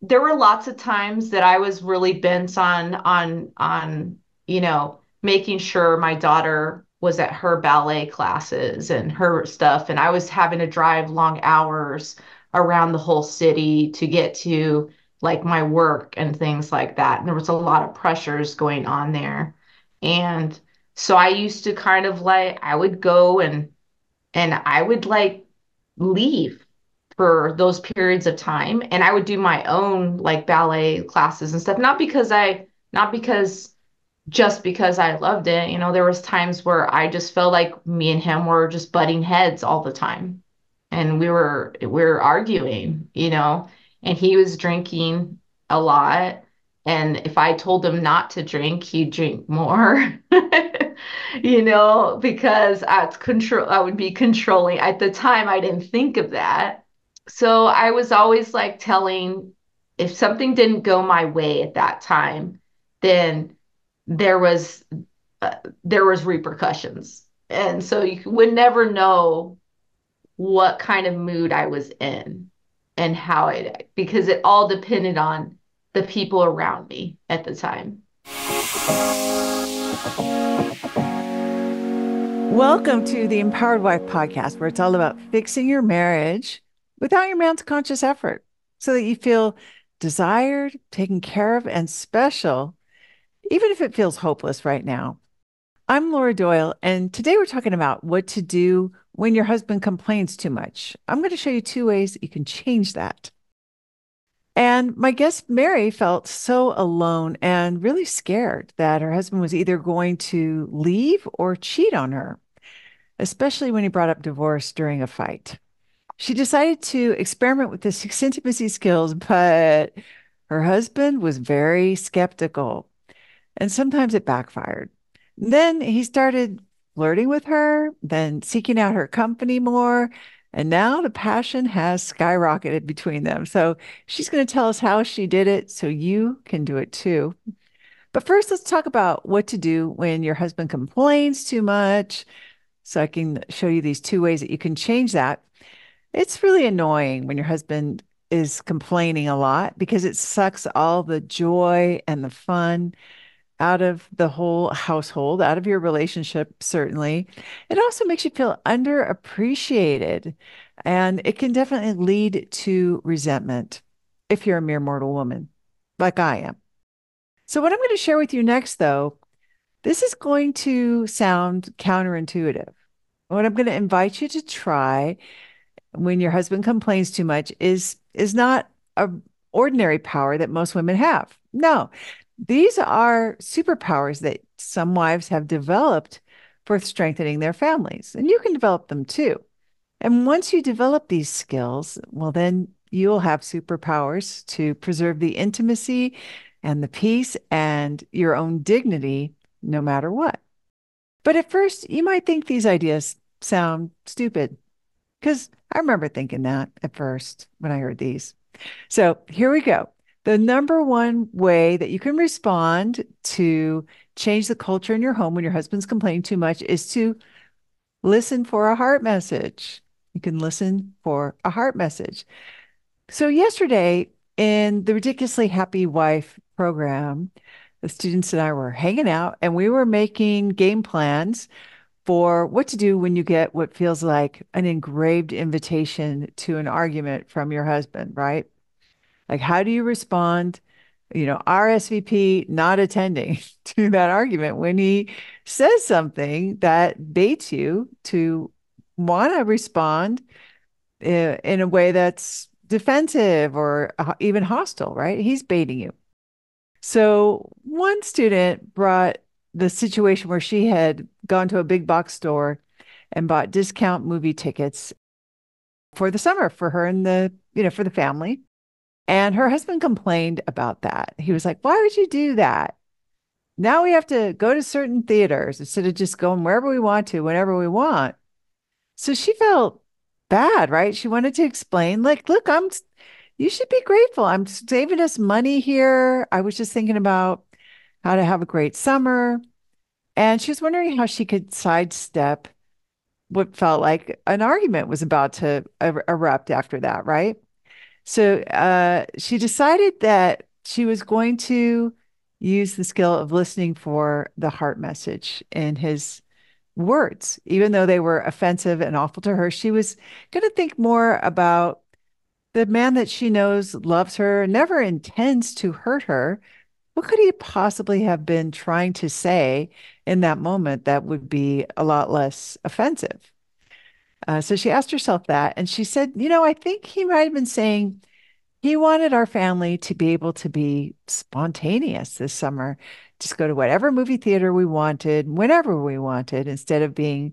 there were lots of times that I was really bent on making sure my daughter was at her ballet classes and her stuff. And I was having to drive long hours around the whole city to get to like my work and things like that. And there was a lot of pressures going on there. And so I used to kind of like I would go and I would like leave for those periods of time and I would do my own like ballet classes and stuff not because just because I loved it. There was times where I just felt like me and him were just butting heads all the time and we were arguing, and he was drinking a lot. And if I told him not to drink, he'd drink more, because I would be controlling. At the time, I didn't think of that. So I was always like telling, if something didn't go my way at that time, then there was uh, there was repercussions. And so you would never know what kind of mood I was in and how because it all depended on the people around me at the time. Welcome to the Empowered Wife podcast, where it's all about fixing your marriage without your man's conscious effort so that you feel desired, taken care of, and special, even if it feels hopeless right now. I'm Laura Doyle, and today we're talking about what to do when your husband complains too much. I'm going to show you two ways that you can change that. And my guest, Mary, felt so alone and really scared that her husband was either going to leave or cheat on her, especially when he brought up divorce during a fight. She decided to experiment with the six intimacy skills, but her husband was very skeptical, and sometimes it backfired. Then he started flirting with her, then seeking out her company more, and now the passion has skyrocketed between them. So she's going to tell us how she did it so you can do it too. But first, let's talk about what to do when your husband complains too much. So I can show you these two ways that you can change that. It's really annoying when your husband is complaining a lot because it sucks all the joy and the fun out of the whole household, out of your relationship, certainly. It also makes you feel underappreciated, and it can definitely lead to resentment if you're a mere mortal woman, like I am. So, what I'm going to share with you next, though, this is going to sound counterintuitive. What I'm going to invite you to try when your husband complains too much is not a ordinary power that most women have. No, these are superpowers that some wives have developed for strengthening their families, and you can develop them too. And once you develop these skills, well, then you'll have superpowers to preserve the intimacy and the peace and your own dignity no matter what. But at first, you might think these ideas sound stupid because I remember thinking that at first when I heard these. So here we go. The number one way that you can respond to change the culture in your home when your husband's complaining too much is to listen for a heart message. You can listen for a heart message. So yesterday in the Ridiculously Happy Wife program, the students and I were hanging out and we were making game plans for what to do when you get what feels like an engraved invitation to an argument from your husband, right? Like, how do you respond? RSVP not attending to that argument when he says something that baits you to want to respond in a way that's defensive or even hostile, right? He's baiting you. So one student brought the situation where she had gone to a big box store and bought discount movie tickets for the summer for her and for the family. And her husband complained about that. He was like, "Why would you do that? Now we have to go to certain theaters instead of just going wherever we want to, whenever we want." So she felt bad, right? She wanted to explain, like, "Look, you should be grateful. I'm saving us money here. I was just thinking about how to have a great summer." And she was wondering how she could sidestep what felt like an argument was about to erupt after that, right? So she decided that she was going to use the skill of listening for the heart message in his words, even though they were offensive and awful to her. She was going to think more about the man that she knows loves her, never intends to hurt her. What could he possibly have been trying to say in that moment that would be a lot less offensive? So she asked herself that, and she said, I think he might have been saying he wanted our family to be able to be spontaneous this summer, just go to whatever movie theater we wanted, whenever we wanted, instead of being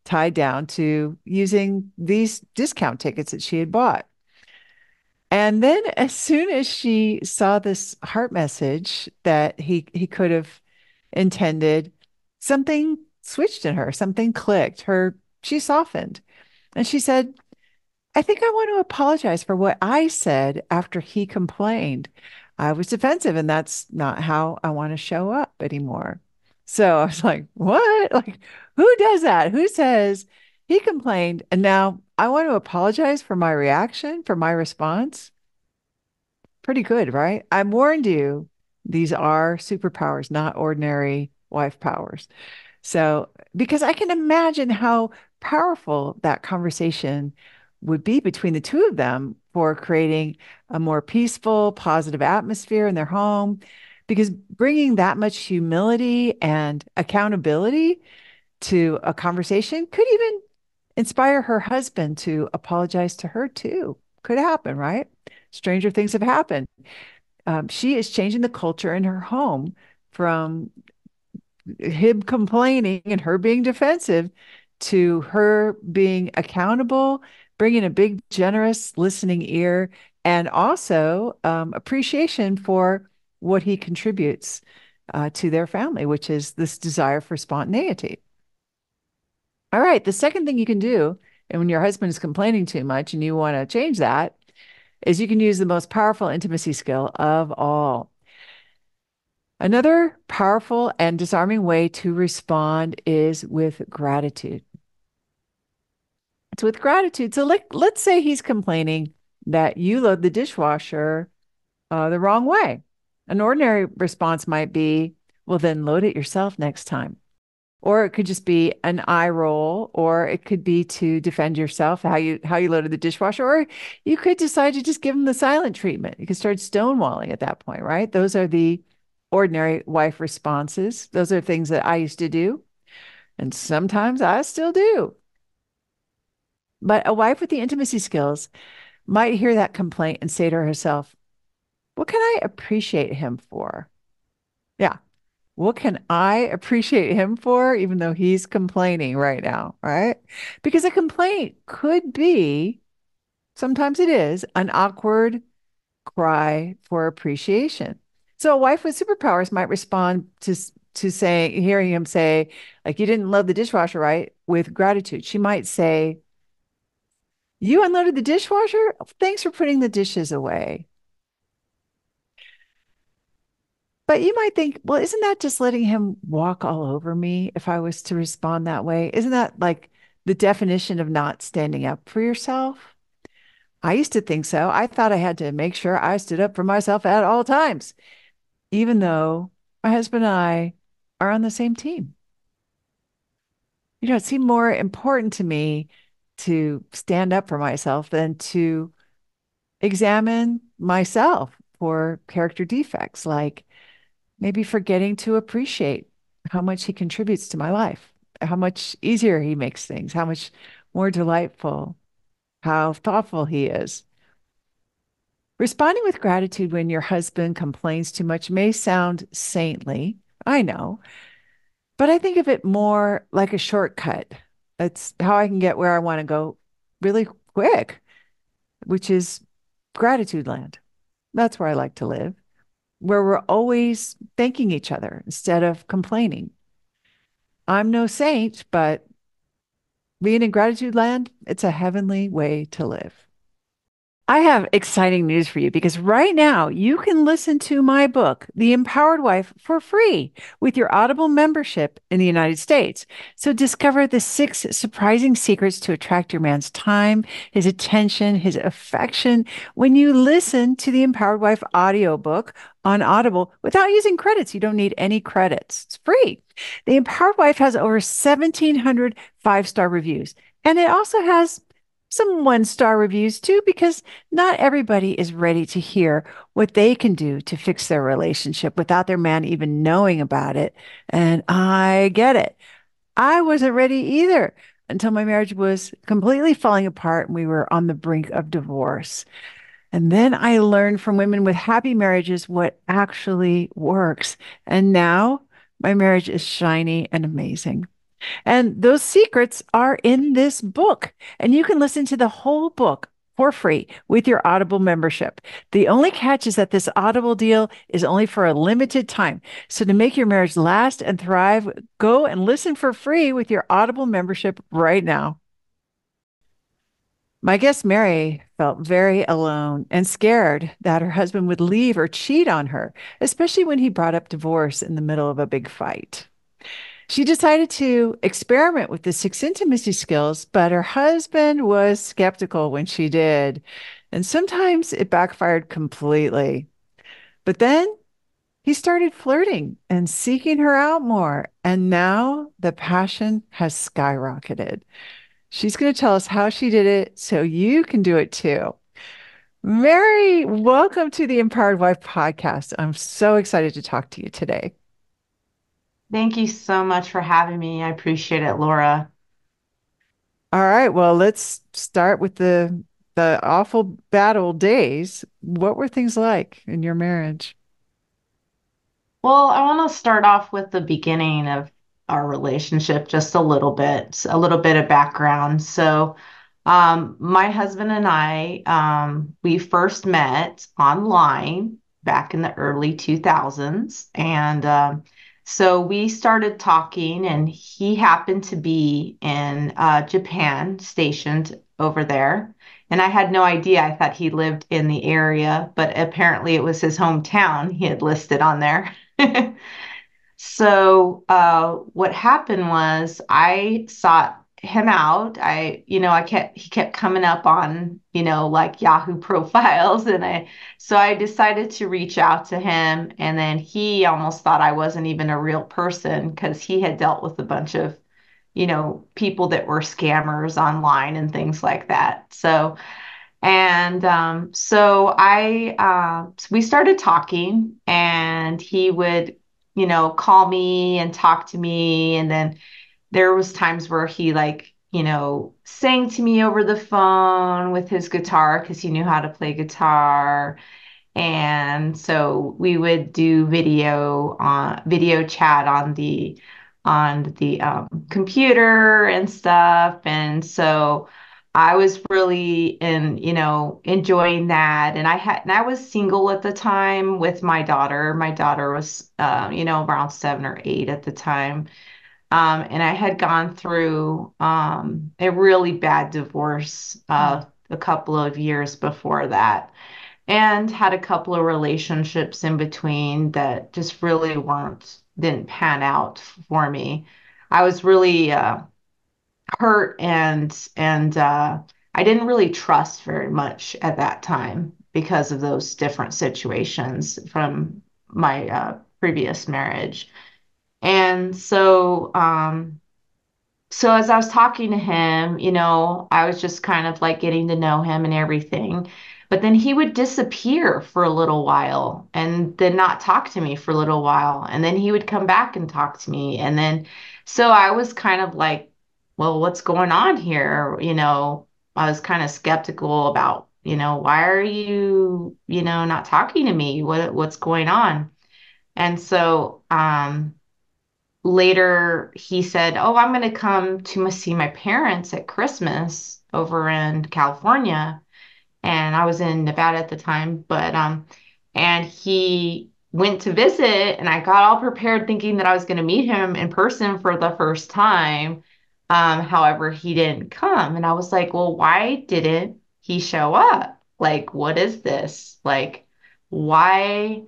tied down to using these discount tickets that she had bought. And then as soon as she saw this heart message that he could have intended, something switched in her, something clicked. She softened and she said, I think I want to apologize for what I said after he complained. I was defensive, and that's not how I want to show up anymore. So I was like, what? Like, who does that? Who says he complained and now I want to apologize for my reaction, for my response? Pretty good, right? I warned you, these are superpowers, not ordinary wife powers. So, because I can imagine how powerful that conversation would be between the two of them for creating a more peaceful, positive atmosphere in their home. Because bringing that much humility and accountability to a conversation could even inspire her husband to apologize to her too. Could happen, right? Stranger things have happened. She is changing the culture in her home from him complaining and her being defensive to her being accountable, bringing a big, generous listening ear, and also appreciation for what he contributes to their family, which is this desire for spontaneity. All right, the second thing you can do, and when your husband is complaining too much and you want to change that, is you can use the most powerful intimacy skill of all. Another powerful and disarming way to respond is with gratitude. It's with gratitude. So let's say he's complaining that you load the dishwasher the wrong way. An ordinary response might be, well, then load it yourself next time. Or it could just be an eye roll, or it could be to defend yourself, how you loaded the dishwasher, or you could decide to just give him the silent treatment. You could start stonewalling at that point, right? Those are the ordinary wife responses. Those are things that I used to do, and sometimes I still do. But a wife with the intimacy skills might hear that complaint and say to herself, what can I appreciate him for? Yeah. What can I appreciate him for, even though he's complaining right now, right? Because a complaint could be, sometimes it is, an awkward cry for appreciation. So a wife with superpowers might respond to saying, hearing him say, like, you didn't load the dishwasher right, with gratitude. She might say, you unloaded the dishwasher? Thanks for putting the dishes away. But you might think, well, isn't that just letting him walk all over me if I was to respond that way? Isn't that like the definition of not standing up for yourself? I used to think so. I thought I had to make sure I stood up for myself at all times, even though my husband and I are on the same team. It seemed more important to me to stand up for myself than to examine myself for character defects, like maybe forgetting to appreciate how much he contributes to my life, how much easier he makes things, how much more delightful, how thoughtful he is. Responding with gratitude when your husband complains too much may sound saintly, I know, but I think of it more like a shortcut. That's how I can get where I want to go really quick, which is gratitude land. That's where I like to live, where we're always thanking each other instead of complaining. I'm no saint, but being in gratitude land, it's a heavenly way to live. I have exciting news for you because right now you can listen to my book, The Empowered Wife, for free with your Audible membership in the United States. So discover the 6 surprising secrets to attract your man's time, his attention, his affection when you listen to the Empowered Wife audiobook on Audible without using credits. You don't need any credits. It's free. The Empowered Wife has over 1,700 five-star reviews, and it also has some one-star reviews too, because not everybody is ready to hear what they can do to fix their relationship without their man even knowing about it. And I get it. I wasn't ready either until my marriage was completely falling apart and we were on the brink of divorce. And then I learned from women with happy marriages what actually works. And now my marriage is shiny and amazing. And those secrets are in this book. And you can listen to the whole book for free with your Audible membership. The only catch is that this Audible deal is only for a limited time. So to make your marriage last and thrive, go and listen for free with your Audible membership right now. My guest Mary felt very alone and scared that her husband would leave or cheat on her, especially when he brought up divorce in the middle of a big fight. She decided to experiment with the 6 intimacy skills, but her husband was skeptical when she did. And sometimes it backfired completely. But then he started flirting and seeking her out more. And now the passion has skyrocketed. She's going to tell us how she did it so you can do it too. Mary, welcome to the Empowered Wife podcast. I'm so excited to talk to you today. Thank you so much for having me. I appreciate it, Laura. All right, well, let's start with the awful bad old days. What were things like in your marriage? Well, I want to start off with the beginning of our relationship, just a little bit of background. So, my husband and I, we first met online back in the early 2000s. And so we started talking, and he happened to be in Japan, stationed over there. And I had no idea. I thought he lived in the area, but apparently it was his hometown he had listed on there. So what happened was I sought him out. He kept coming up on, like Yahoo profiles, and so I decided to reach out to him, and then he almost thought I wasn't even a real person because he had dealt with a bunch of, people that were scammers online and things like that. So we started talking, and he would, call me and talk to me. And then there was times where he like, sang to me over the phone with his guitar because he knew how to play guitar. And so we would do video chat on the computer and stuff. And so I was really enjoying that. And I was single at the time with my daughter. My daughter was around 7 or 8 at the time. And I had gone through a really bad divorce Mm, a couple of years before that, and had a couple of relationships in between that just really didn't pan out for me. I was really hurt, and I didn't really trust very much at that time because of those different situations from my previous marriage. And so as I was talking to him, I was just kind of like getting to know him and everything. But then he would disappear for a little while and then not talk to me for a little while. And then he would come back and talk to me. And then so I was kind of like, well, what's going on here? I was kind of skeptical about, why are you, not talking to me? What's going on? And so later he said, "Oh, I'm going to come to see my parents at Christmas over in California." And I was in Nevada at the time, but and he went to visit, and I got all prepared thinking that I was going to meet him in person for the first time. However, he didn't come, and I was like, "Well, why didn't he show up?" Like, what is this? Like, why,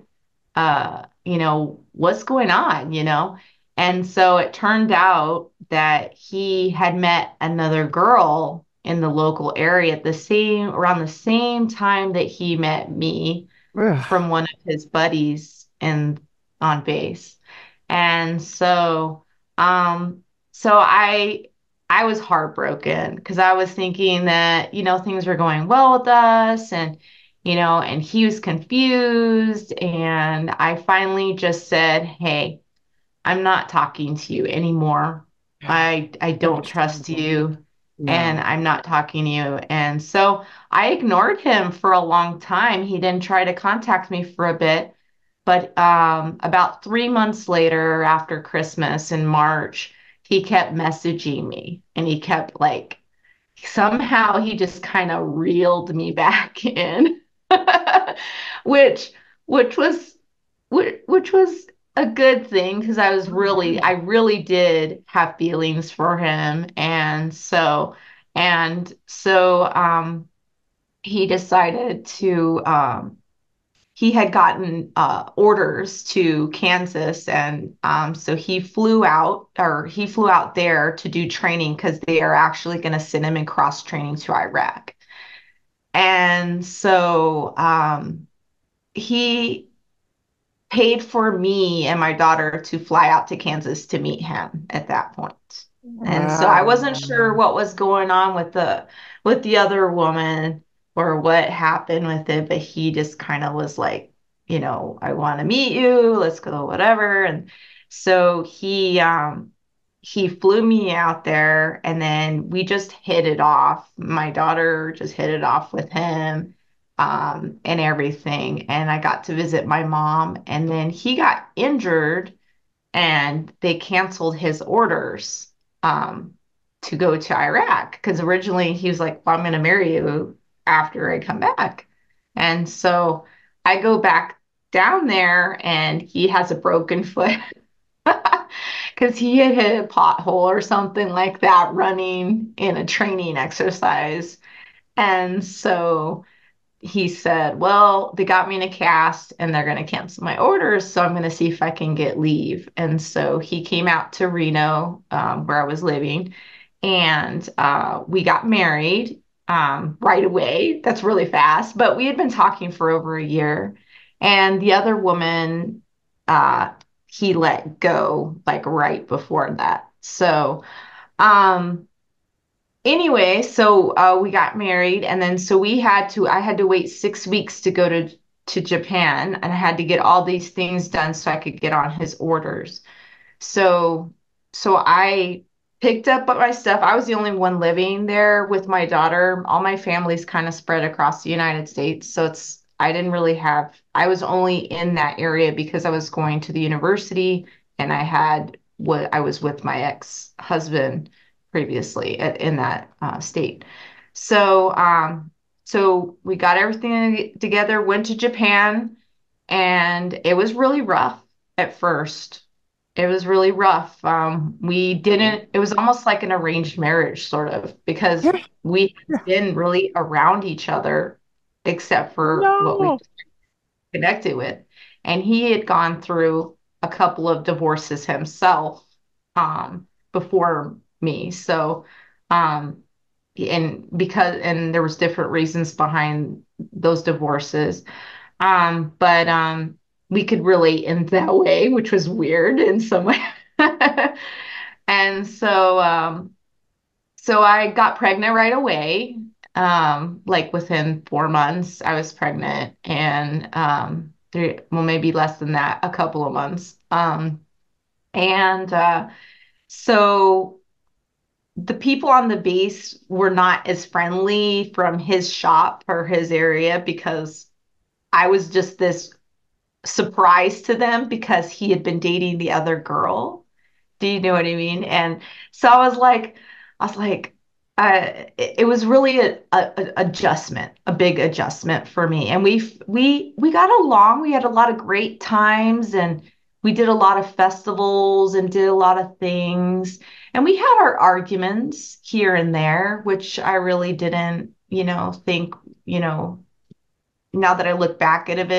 what's going on, And so it turned out that he had met another girl in the local area at around the same time that he met me Ugh. from one of his buddies in on base. And um, so I was heartbroken because I was thinking that, things were going well with us and he was confused. And I finally just said, hey, I'm not talking to you anymore. I don't trust Understandable. you and No. I'm not talking to you. And so I ignored him for a long time. He didn't try to contact me for a bit. But about 3 months later, after Christmas in March, he kept messaging me and he kept like somehow he just kind of reeled me back in, which which was which was a good thing because Oh, I yeah. really did have feelings for him, and so he decided to he had gotten orders to Kansas, and so he flew out there to do training because they are actually going to send him in cross training to Iraq. And so he paid for me and my daughter to fly out to Kansas to meet him at that point. And so I wasn't sure Wow. what was going on with the other woman or what happened with it, but he just kind of was like, I want to meet you, let's go, whatever. And so he flew me out there and then we just hit it off. My daughter just hit it off with him and everything. And I got to visit my mom. And then he got injured and they canceled his orders to go to Iraq because originally he was like, well, I'm going to marry you after I come back. And so I go back down there and he has a broken foot because he had hit a pothole or something like that running in a training exercise. And so he said, well, they got me in a cast and they're going to cancel my orders. So I'm going to see if I can get leave. And so he came out to Reno, where I was living, and we got married right away. That's really fast. But we had been talking for over a year. And the other woman, uh, he let go like right before that. So, um, anyway, so we got married, and then so I had to wait 6 weeks to go to Japan, and I had to get all these things done so I could get on his orders. So so I picked up my stuff. I was the only one living there with my daughter. All my family's kind of spread across the United States. So I didn't really have I was only in that area because I was going to the university and I was with my ex-husband previously in that state. So so we got everything together, went to Japan, and it was really rough at first. It was really rough. It was almost like an arranged marriage, sort of, because Yeah. we had Yeah. been really around each other except for what we No. connected with. And he had gone through a couple of divorces himself before me. So, um, and there was different reasons behind those divorces. But we could relate in that way, which was weird in some way. And so I got pregnant right away. Like within 4 months, I was pregnant, and well, maybe less than that, a couple of months. And so the people on the base were not as friendly from his shop or his area because I was just this surprise to them because he had been dating the other girl. Do you know what I mean? And so I was like, it was really a adjustment, a big adjustment for me. And we got along. We had a lot of great times, and we did a lot of festivals and did a lot of things. And we had our arguments here and there, which I really didn't, think, you know, now that I look back at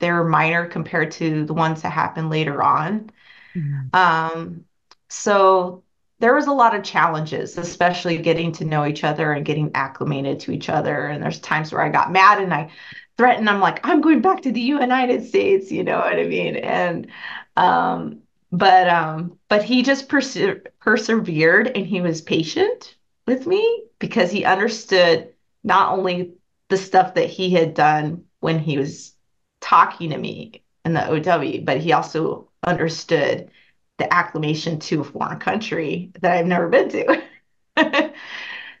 they're minor compared to the ones that happened later on. Mhm. Um, so there was a lot of challenges, especially getting to know each other and getting acclimated to each other. And there's times where I got mad and I threatened, I'm like, I'm going back to the United States, you know what I mean? And um, but he just persevered and he was patient with me because he understood not only the stuff that he had done when he was talking to me in the OW, but he also understood the acclimation to a foreign country that I've never been to.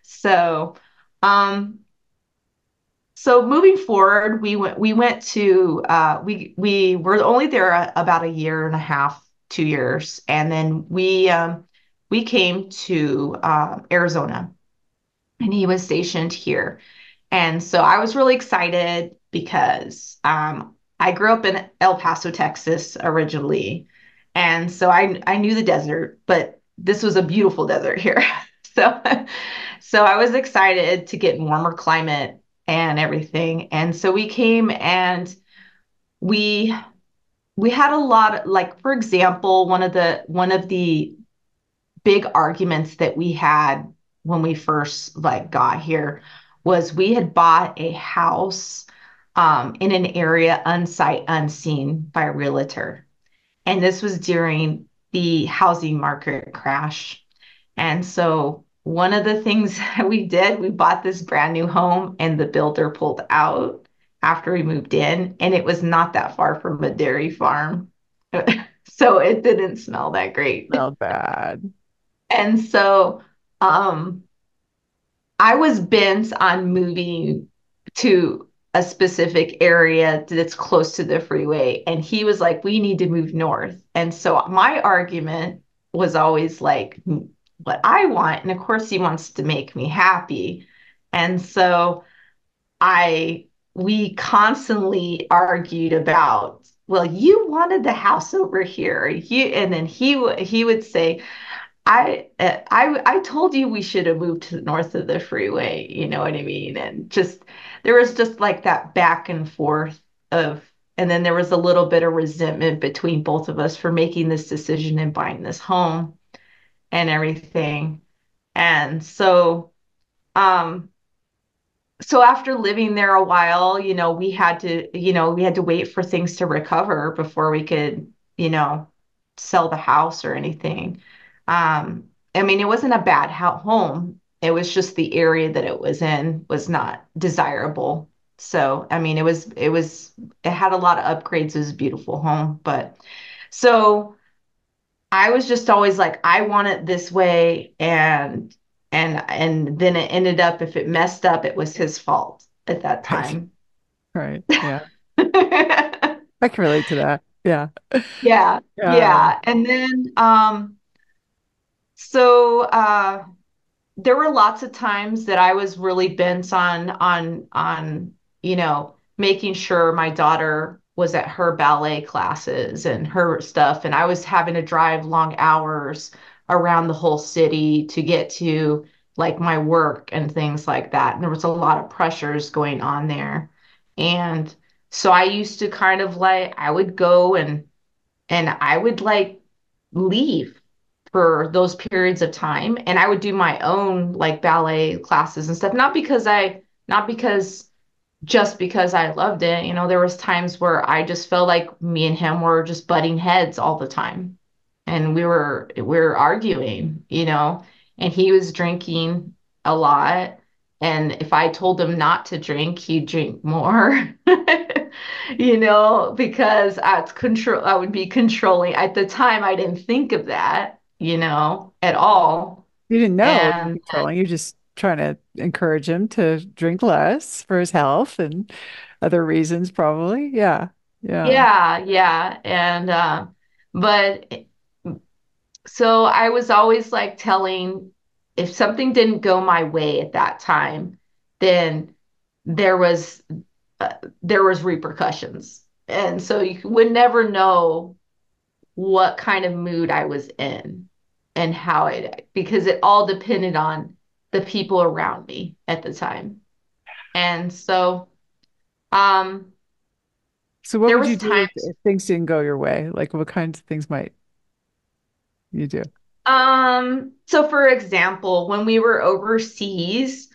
So, um, so moving forward, we went to we were only there about a year and a half, 2 years, and then we came to Arizona, and he was stationed here. And so I was really excited because I grew up in El Paso, Texas originally. And so I knew the desert, but this was a beautiful desert here. So so I was excited to get warmer climate and everything. And so we came and we we had a lot of, like, for example, one of the big arguments that we had when we first like got here was we had bought a house in an area unsight unseen by a realtor, and this was during the housing market crash. And so one of the things that we did, we bought this brand new home and the builder pulled out after we moved in, and it was not that far from a dairy farm. So it didn't smell that great. Smelled bad. And so um, I was bent on moving to a specific area that's close to the freeway. And he was like, we need to move north. And so my argument was always like what I want. And of course, he wants to make me happy. And so I, we constantly argued about, well, you wanted the house over here. And then he would say, I told you we should have moved to the north of the freeway, you know what I mean? And just there was just like that back and forth of, and then there was a little bit of resentment between both of us for making this decision and buying this home and everything. And um, so after living there a while, we had to wait for things to recover before we could, you know, sell the house or anything. Um, I mean, it wasn't a bad home. It was just the area that it was in was not desirable. So, I mean, it had a lot of upgrades. It was a beautiful home, but so I was just always like, I want it this way, and then it ended up, if it messed up, it was his fault at that Right. time. Right. Yeah. I can relate to that. Yeah. Yeah, Yeah. yeah. And then so there were lots of times that I was really bent on making sure my daughter was at her ballet classes and her stuff, and I was having to drive long hours around the whole city to get to like my work and things like that. And there was a lot of pressures going on there. And so I used to kind of like I would go and I would like leave for those periods of time, and I would do my own like ballet classes and stuff, not because just because I loved it. There was times where I just felt like me and him were just butting heads all the time, and we were arguing, and he was drinking a lot, and if I told him not to drink, he'd drink more. Because I would be controlling. At the time, I didn't think of that, at all. You didn't know you're And controlling. You're just trying to encourage him to drink less for his health and other reasons, probably. Yeah. Yeah. yeah, yeah. But so I was always like telling, if something didn't go my way at that time, then there was uh, there was repercussions. And so you would never know what kind of mood I was in and because it all depended on the people around me at the time. And so Um, So what there would you was do times, if things didn't go your way? Like what kinds of things might you do? so for example, when we were overseas,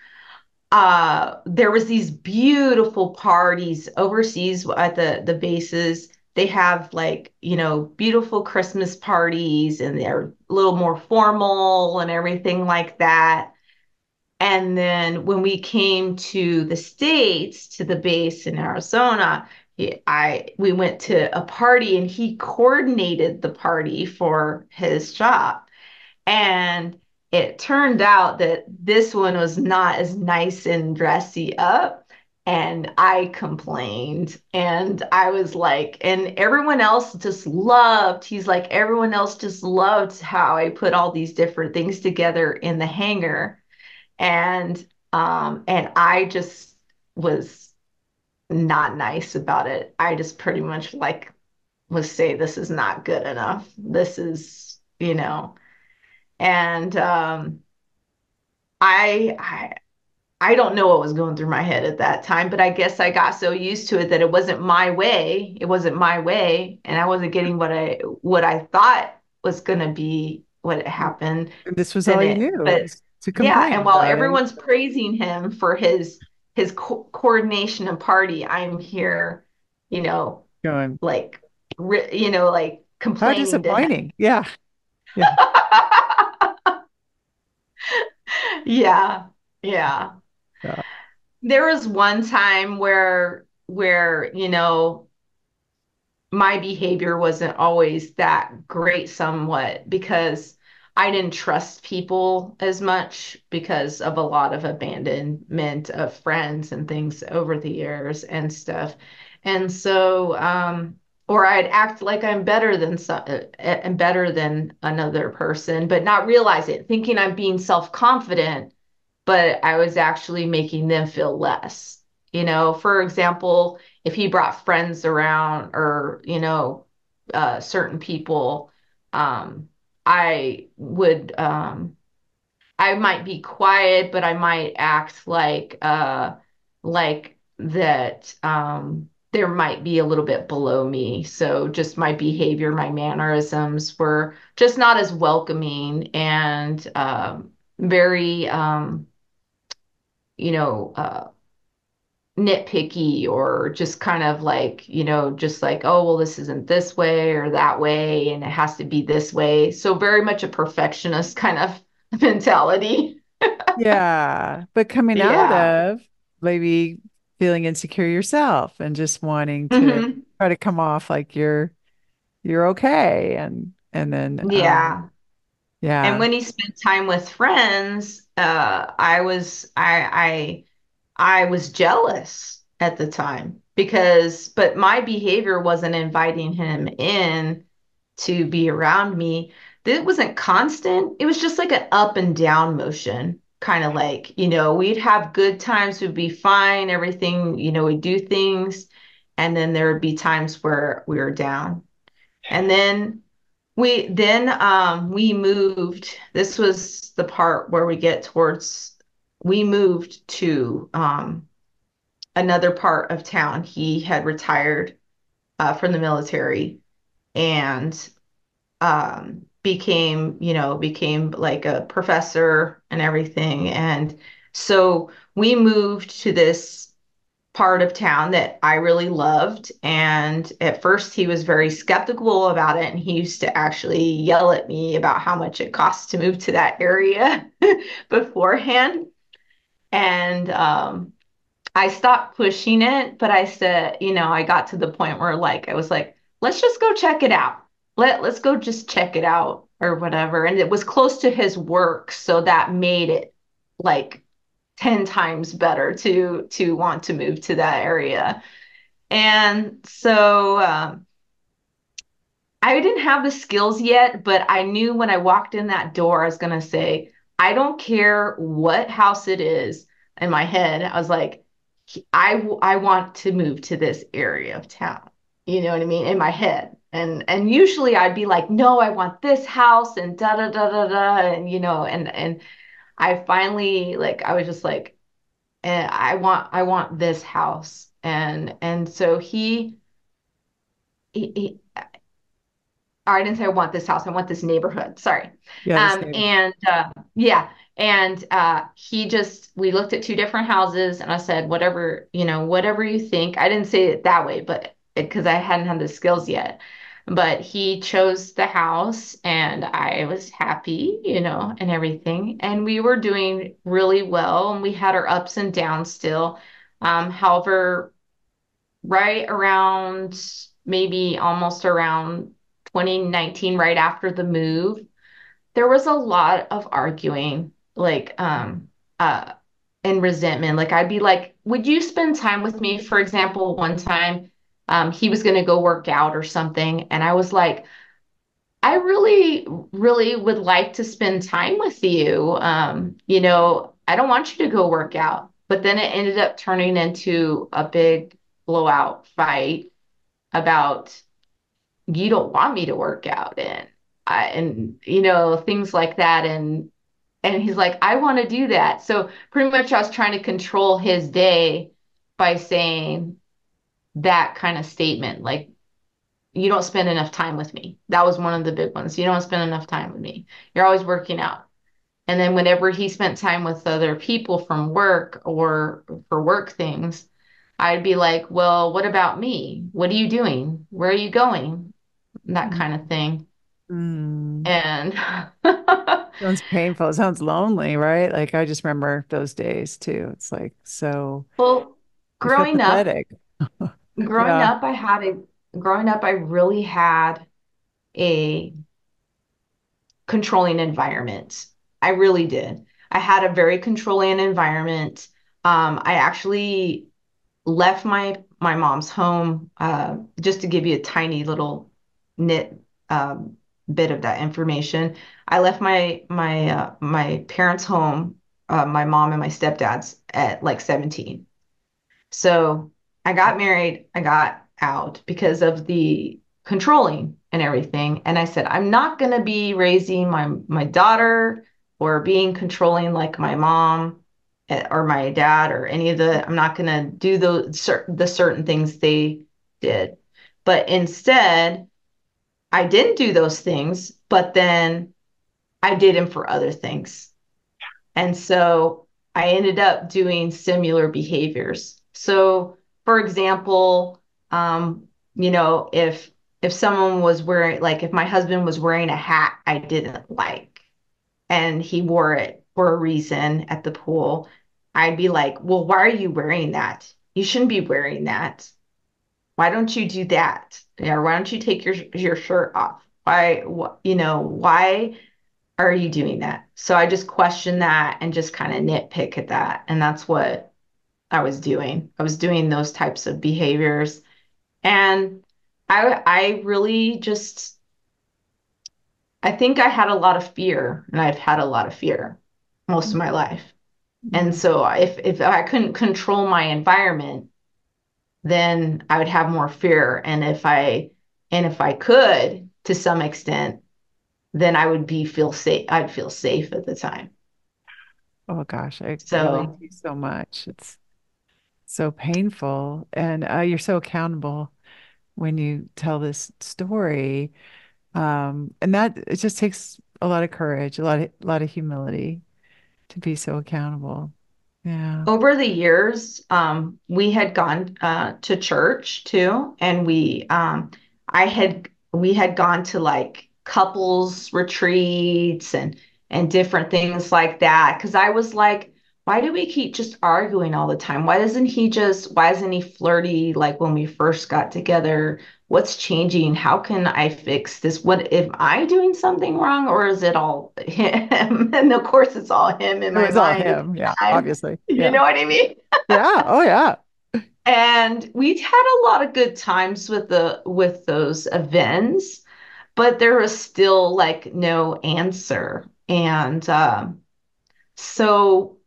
there was these beautiful parties overseas at the bases. They have like, beautiful Christmas parties and they're a little more formal and everything like that. And then when we came to the States, to the base in Arizona, we went to a party and he coordinated the party for his job. And it turned out that this one was not as nice and dressy up. And I complained. And I was like, and everyone else just loved, he's like, everyone else just loved how I put all these different things together in the hangar. And I just was not nice about it. I just pretty much like was say this is not good enough. This is, and I, I I don't know what was going through my head at that time, but I guess I got so used to it that it wasn't my way. It wasn't my way, and I wasn't getting what I thought was going to be what happened. And this was That all you it, knew but was to yeah, and complain while about it. everyone's praising him for his coordination and party, I'm here, you know, Going, like like how complaining to him. disappointing. Yeah. Yeah. Yeah, yeah. Yeah. There was one time where my behavior wasn't always that great somewhat because I didn't trust people as much because of a lot of abandonment of friends and things over the years and stuff. And so, or I'd act like I'm better than some and better than another person, but not realize it, thinking I'm being self-confident, but I was actually making them feel less. For example, if he brought friends around or, certain people, um, I would, I might be quiet, but I might act like that, there might be a little bit below me. So just my behavior, my mannerisms were just not as welcoming and, very, you know, nitpicky or just kind of like, just like, oh, well, this isn't this way or that way, and it has to be this way. So very much a perfectionist kind of mentality. Yeah. But coming out Yeah. of maybe feeling insecure yourself and just wanting to Hmm. try to come off like you're okay. And then Yeah. And yeah. when he spent time with friends, I was jealous at the time but my behavior wasn't inviting him in to be around me. It wasn't constant. It was just like an up and down motion, kind of like, we'd have good times, we'd be fine, everything, we'd do things. And then there would be times where we were down. And then we moved. This was the part where we moved to another part of town. He had retired from the military and became like a professor and everything. And so we moved to this part of town that I really loved. And at first, he was very skeptical about it. And he used to actually yell at me about how much it costs to move to that area beforehand. And I stopped pushing it, but I said, I got to the point where like I was like, let's just go check it out. Let's go just check it out or whatever. And it was close to his work, so that made it like 10 times better to want to move to that area. And so I didn't have the skills yet, but I knew when I walked in that door, I was going to say, I don't care what house it is. In my head, I was like, I want to move to this area of town. You know what I mean? In my head. And usually I'd be like, no, I want this house and da da da da da. And, and I finally, like, I was just like, I want this house. And so he I didn't say I want this house. I want this neighborhood. Sorry. Yeah, the same. And yeah. And we looked at two different houses and I said, whatever, whatever you think. I didn't say it that way, but because I hadn't had the skills yet. But he chose the house and I was happy, and everything. And we were doing really well and we had our ups and downs still. However, right around maybe almost around 2019, right after the move, there was a lot of arguing, like and resentment. Like I'd be like, "Would you spend time with me?" For example, one time, he was going to go work out or something, and I was like, "I really, really would like to spend time with you. I don't want you to go work out." But then it ended up turning into a big blowout fight about you don't want me to work out and things like that and he's like I want to do that. So pretty much I was trying to control his day by saying that kind of statement, like you don't spend enough time with me. That was one of the big ones. You don't spend enough time with me. You're always working out. And then whenever he spent time with other people from work or for work things, I'd be like, well, what about me? What are you doing? Where are you going? That kind of thing. Mm. And Sounds painful. It sounds lonely, right? Like I just remember those days too. It's like so well, you feel growing up, pathetic. growing Yeah. up, I had a growing up, I really had a controlling environment. I really did. I had a very controlling environment. I actually left my mom's home, just to give you a tiny little nit bit of that information. I left my parents' home, my mom and my stepdad's at like 17. So I got married, I got out because of the controlling and everything. And I said, I'm not going to be raising my daughter or being controlling like my mom or my dad or any of I'm not going to do the certain things they did. But instead, I didn't do those things, but then I did them for other things. And so I ended up doing similar behaviors. So, for example, if someone was wearing, like if my husband was wearing a hat I didn't like and he wore it for a reason at the pool, I'd be like, well, why are you wearing that? You shouldn't be wearing that. Why don't you do that? Or why don't you take your shirt off? Why are you doing that? So I just question that and just kind of nitpick at that. And that's what I was doing. I was doing those types of behaviors. And I really just, I think I had a lot of fear and I've had a lot of fear most of my life. And Mm. so if I couldn't control my environment, then I would have more fear. And if I could to some extent, then I would feel safe. I'd feel safe at the time. Oh gosh, I relate So to you so much. It's so painful. And you're so accountable when you tell this story. And that it just takes a lot of courage, a lot of humility to be so accountable. Yeah. over the years, we had gone to church too, and we had gone to like couples retreats and different things like that. Because I was like, why do we keep just arguing all the time? Why isn't he flirty like when we first got together? What's changing? How can I fix this? What if I doing something wrong, or is it all him? And of course, it's all him in It my was all mind at the him. Yeah, time. obviously. You Yeah. know what I mean? Yeah. Oh yeah. And we had a lot of good times with those events, but there was still like no answer. And so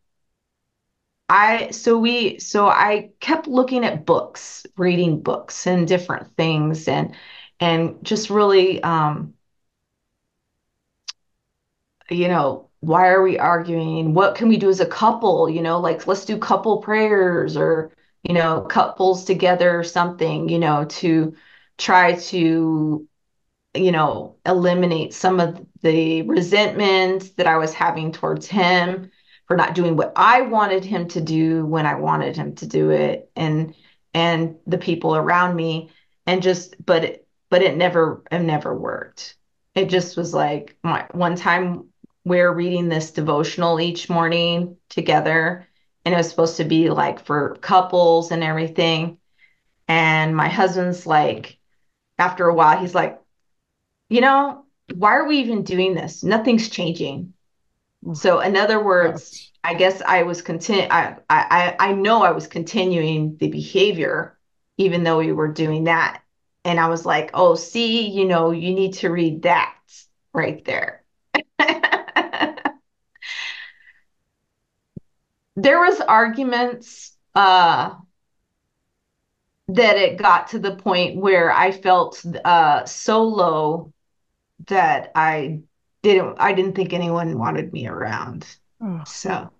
I kept looking at books, reading books and different things and just really why are we arguing? What can we do as a couple? Like let's do couple prayers or couples together or something, to try to, eliminate some of the resentment that I was having towards him for not doing what I wanted him to do when I wanted him to do it, and the people around me, and just but it never worked. It just was like one time we're reading this devotional each morning together, and it was supposed to be like for couples and everything. And my husband's like, after a while, he's like, you know, why are we even doing this? Nothing's changing. Oh, So in other words, ouch. I guess I know I was continuing the behavior, even though we were doing that. And I was like, oh, see, you need to read that right there. There was arguments that it got to the point where I felt so low that I didn't think anyone wanted me around. Oh, So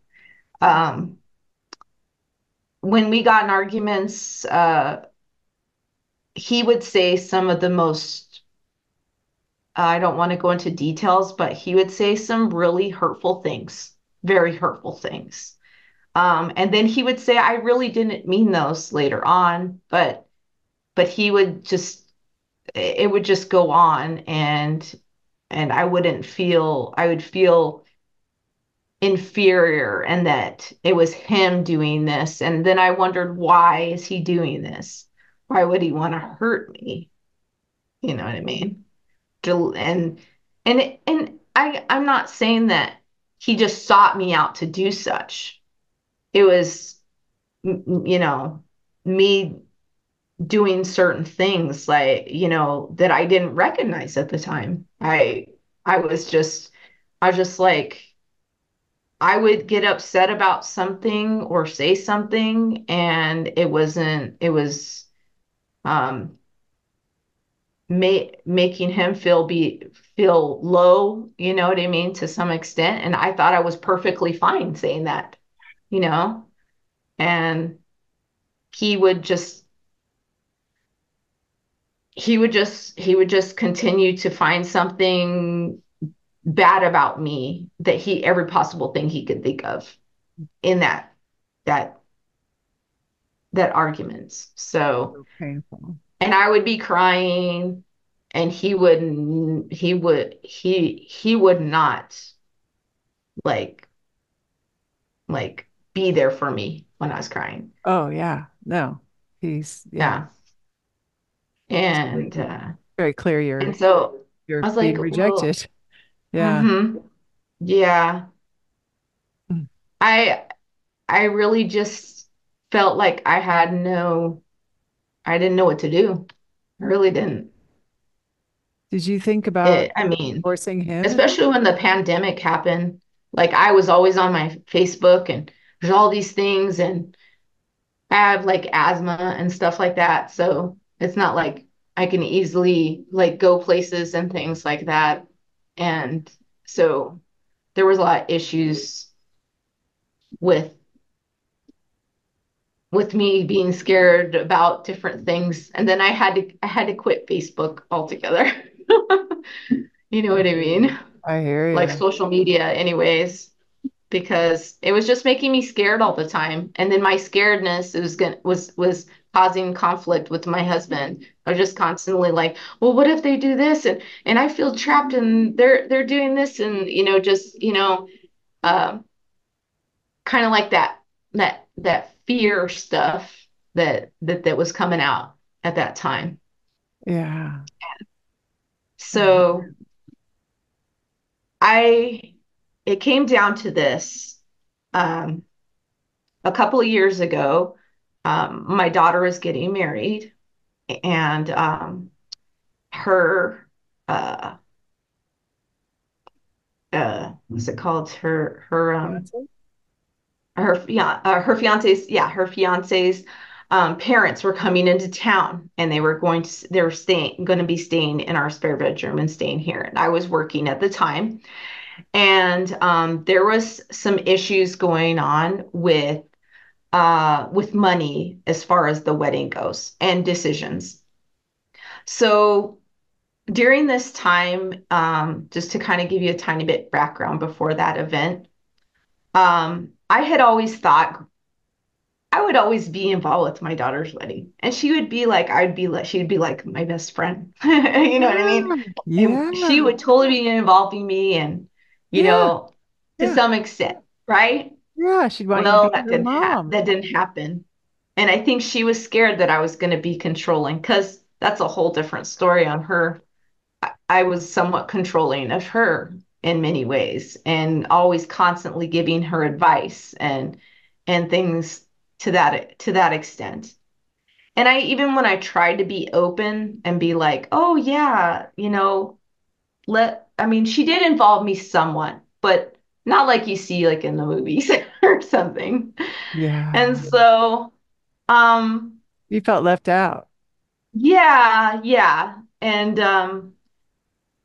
when we got in arguments, he would say some of the most, I don't want to go into details, but he would say some really hurtful things, very hurtful things. And then he would say, I really didn't mean those later on, but he would just, it would just go on, and I would feel inferior, and that it was him doing this. And then I wondered, why is he doing this? Why would he want to hurt me? You know what I mean? And I'm not saying that he just sought me out to do such. It was, me doing certain things, like, that I didn't recognize at the time. I was just I was just like, I would get upset about something or say something, and it was um making him feel low, you know what I mean, to some extent. And I thought I was perfectly fine saying that, you know, and he would just he would just continue to find something bad about me, that he every possible thing he could think of in that that arguments. So, so painful. and I would be crying, and he would not, like like be there for me when I was crying. Oh, yeah. No, yeah. Yeah. It's And very clear and you're so you're I was being like, well, rejected. Yeah. mm-hmm, yeah. Mm. I I really just felt like I didn't know what to do. I really didn't. Did you think about I mean, forcing him to do? especially when the pandemic happened, like I was always on my Facebook, and there's all these things, and I have like asthma and stuff like that. So it's not like I can easily like go places and things like that. And so there was a lot of issues with me being scared about different things. And then I had to quit Facebook altogether. You know I what I hear you. mean? I hear Like you. social media anyways, because it was just making me scared all the time. And then my scaredness was causing conflict with my husband. I was just constantly like, well, what if they do this? And I feel trapped, and they're doing this, and just, um kind of like that fear stuff that was coming out at that time. Yeah. I hear So you. I it came down to this. Um, a couple of years ago, my daughter is getting married, and her what's it called? Fiance? Her fiance's parents were coming into town, and they were going to be staying in our spare bedroom and staying here. And I was working at the time, and there was some issues going on with with money as far as the wedding goes and decisions. So during this time, just to kind of give you a tiny bit background before that event, I had always thought I would always be involved with my daughter's wedding. And she would be like, she'd be like my best friend. You know what I mean? Ah, And she yeah. would totally be involving me and, you Yeah. know, to Yeah. some extent, right? Yeah. She'd want you to Well, be her mom. that didn't happen. And I think she was scared that I was going to be controlling because that's a whole different story on her. I was somewhat controlling of her in many ways and always constantly giving her advice and things to that extent. And I even when I tried to be open and be like, "Oh yeah, I mean, she did involve me somewhat, but not like you see like in the movies or something." And Yeah. so, um, You felt left out. yeah, yeah. And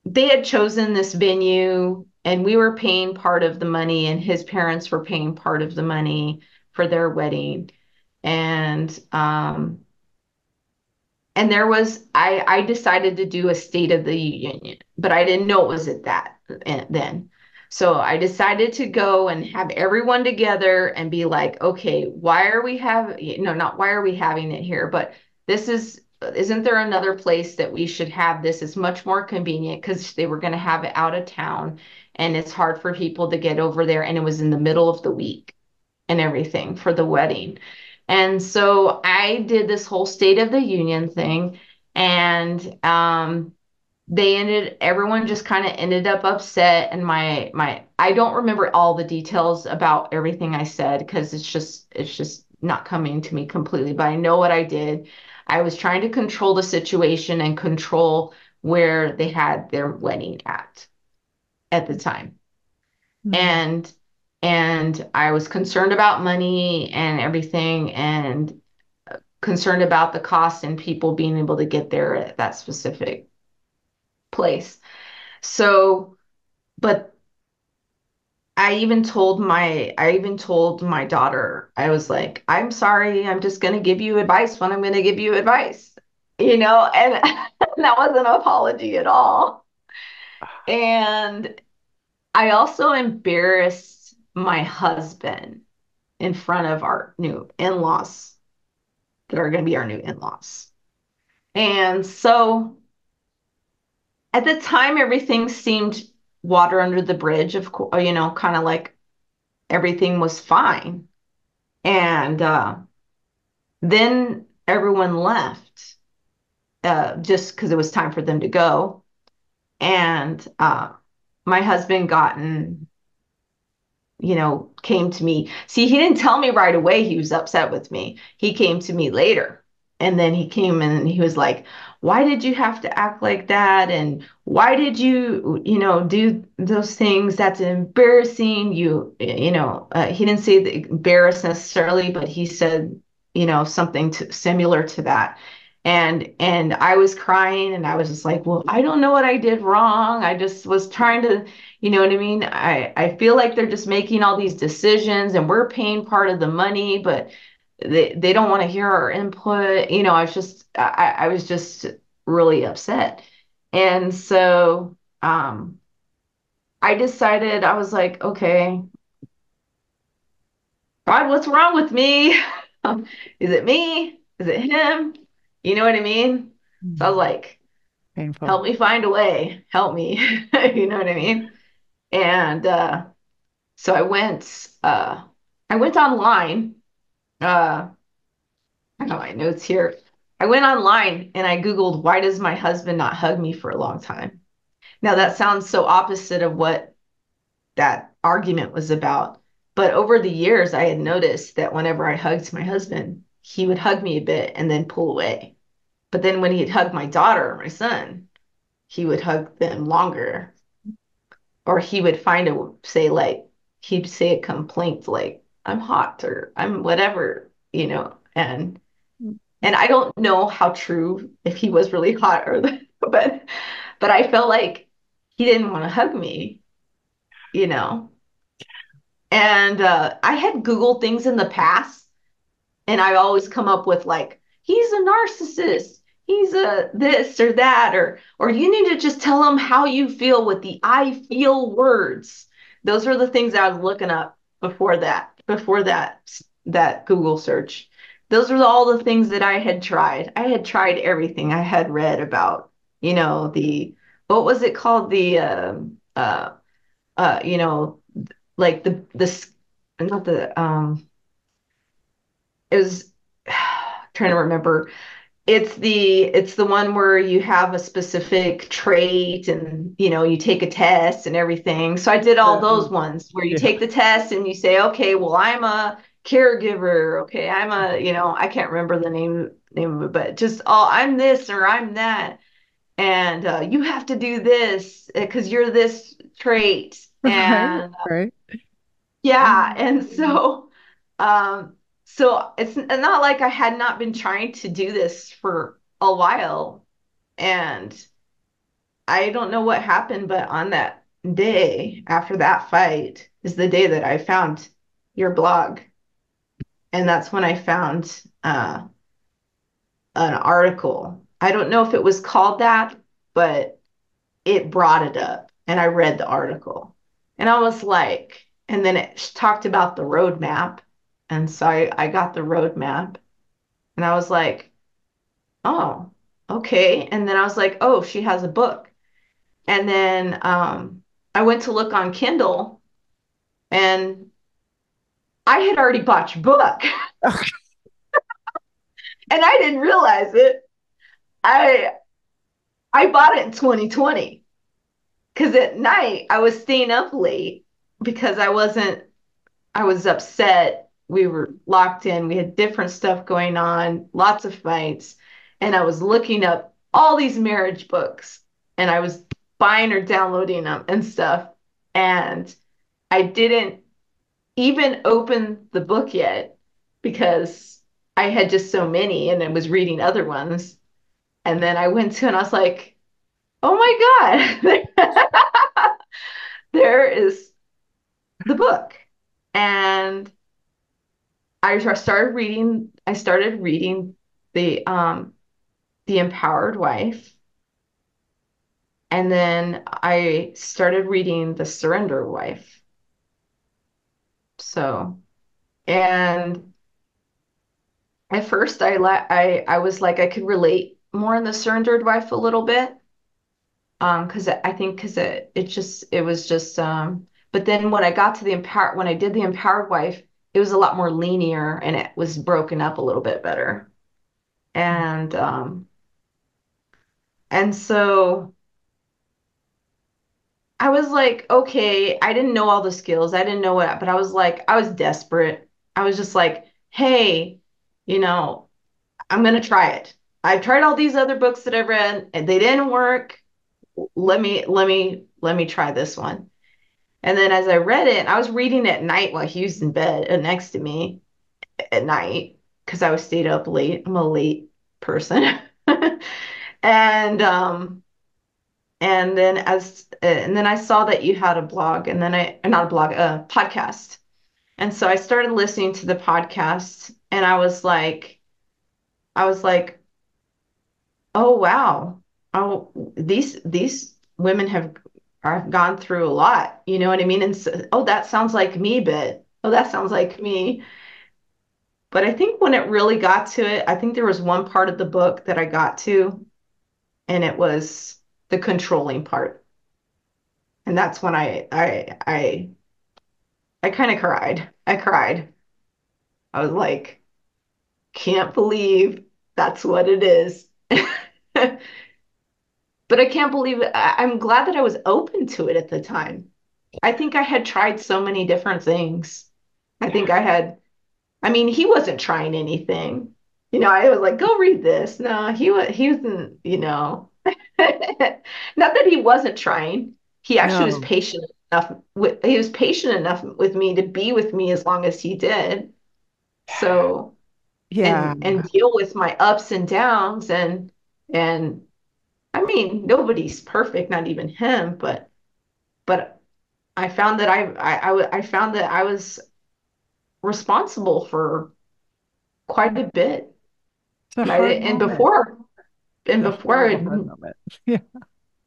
they had chosen this venue and we were paying part of the money and his parents were paying part of the money for their wedding. And there was I decided to do a State of the Union, but I didn't know it was at that then. So I decided to go and have everyone together and be like, okay, why are we having, no, not why are we having it here, but this is, isn't there another place that we should have this? It's much more convenient because they were going to have it out of town and it's hard for people to get over there. And it was in the middle of the week and everything for the wedding. And so I did this whole State of the Union thing, and everyone just kind of ended up upset. And I don't remember all the details about everything I said because it's just not coming to me completely, but I know what I did. I was trying to control the situation and control where they had their wedding at the time. Hmm. and I was concerned about money and everything and concerned about the cost and people being able to get there at that specific place. So, but I even told my daughter, I was like, I'm sorry, I'm just going to give you advice when I'm going to give you advice, and that wasn't an apology at all. And I also embarrassed my husband in front of our new in-laws that are going to be our new in-laws. And so at the time, everything seemed water under the bridge, of course, kind of like everything was fine. And then everyone left just because it was time for them to go. And my husband gotten came to me. See, he didn't tell me right away he was upset with me. He came to me later. And then he came and he was like, why did you have to act like that? And why did you, do those things? That's embarrassing. He didn't say the embarrass necessarily, but he said, something similar to that. And I was crying and I was just like, well, I don't know what I did wrong. I just was trying to, you know what I mean? I feel like they're just making all these decisions and we're paying part of the money, but they don't want to hear our input. I was just really upset. And so I decided, I was like, okay, God, what's wrong with me? Is it me? Is it him? You know what I mean? So I was Hmm. like, Painful. help me find a way. Help me. You know what I mean? And so I went online. I have my notes here. I went online and I Googled, why does my husband not hug me for a long time? Now that sounds so opposite of what that argument was about. But over the years, I had noticed that whenever I hugged my husband, he would hug me a bit and then pull away. But then when he'd hug my daughter or my son, he would hug them longer. Or he would he'd say a complaint like, I'm hot or I'm whatever, and I don't know how true if he was really hot or but I felt like he you didn't want to hug me, you know. And I had Googled things in the past And I always come up with like, he's a narcissist. He's a this or that, or you need to just tell him how you feel with the I feel words. Those are the things I was looking up before that Google search. Those were all the things that I had tried. I had tried everything. I had read about, the what was it called? The you know, like the not the it was trying to remember. It's the one where you have a specific trait and you take a test and everything. So I did all those ones where you Yeah. take the test and you say, okay, well, I'm a caregiver. Okay, I can't remember the name of it, but just I'm this or I'm that. And you have to do this because you're this trait. Right. And Right. yeah, and Oh. so it's not like I had not been trying to do this for a while, and I don't know what happened, but on that day after that fight is the day that I found your blog, and that's when I found an article. I don't know if it was called that, but it brought it up, and I read the article, and I was like, and then it talked about the roadmap, and so I got the roadmap, and I was like, oh, okay, and then I was like, oh, she has a book, and then I went to look on Kindle, and I had already bought your book, and I didn't realize it. I I bought it in 2020 because at night I was staying up late because I was upset. We were locked in. We had different stuff going on, lots of fights. And I was looking up all these marriage books and I was buying or downloading them and stuff. And I didn't even open the book yet because I had just so many and I was reading other ones. And then I went to and I was like, oh my God, there is the book. And I started reading the Empowered Wife, and then I started reading the Surrender Wife. So, and at first I was like I could relate more in the Surrendered Wife a little bit. Because I think because it was just but then when I got to the empowered when I did the Empowered Wife, it was a lot more linear and it was broken up a little bit better. And so I was like, okay, I didn't know all the skills. I didn't know what, but I was like, I was desperate. I was just like, hey, you know, I'm gonna try it. I've tried all these other books that I've read and they didn't work. Let me try this one. And then as I read it, I was reading at night while he was in bed next to me at night because I was stayed up late. I'm a late person. And and then I saw that you had a blog and then not a blog, a podcast. And so I started listening to the podcast and I was like, oh wow. Oh, these women have gone through a lot, you know what I mean? And so, oh, that sounds like me, but oh, that sounds like me. But I think when it really got to it, I think there was one part of the book that I got to, and it was the controlling part. And that's when I kind of cried. I cried. I was like, can't believe that's what it is. But I can't believe it. I'm glad that I was open to it at the time. I think I had tried so many different things. I think I mean, he wasn't trying anything. I was like, go read this. No, he wasn't, not that he wasn't trying. He actually was No. patient enough he was patient enough with me to be with me as long as he did. So, Yeah. and deal with my ups and downs and I mean, nobody's perfect, not even him, but I found that I found that I was responsible for quite a bit. It's a Right. hard moment. And The before horrible hard moment. Yeah.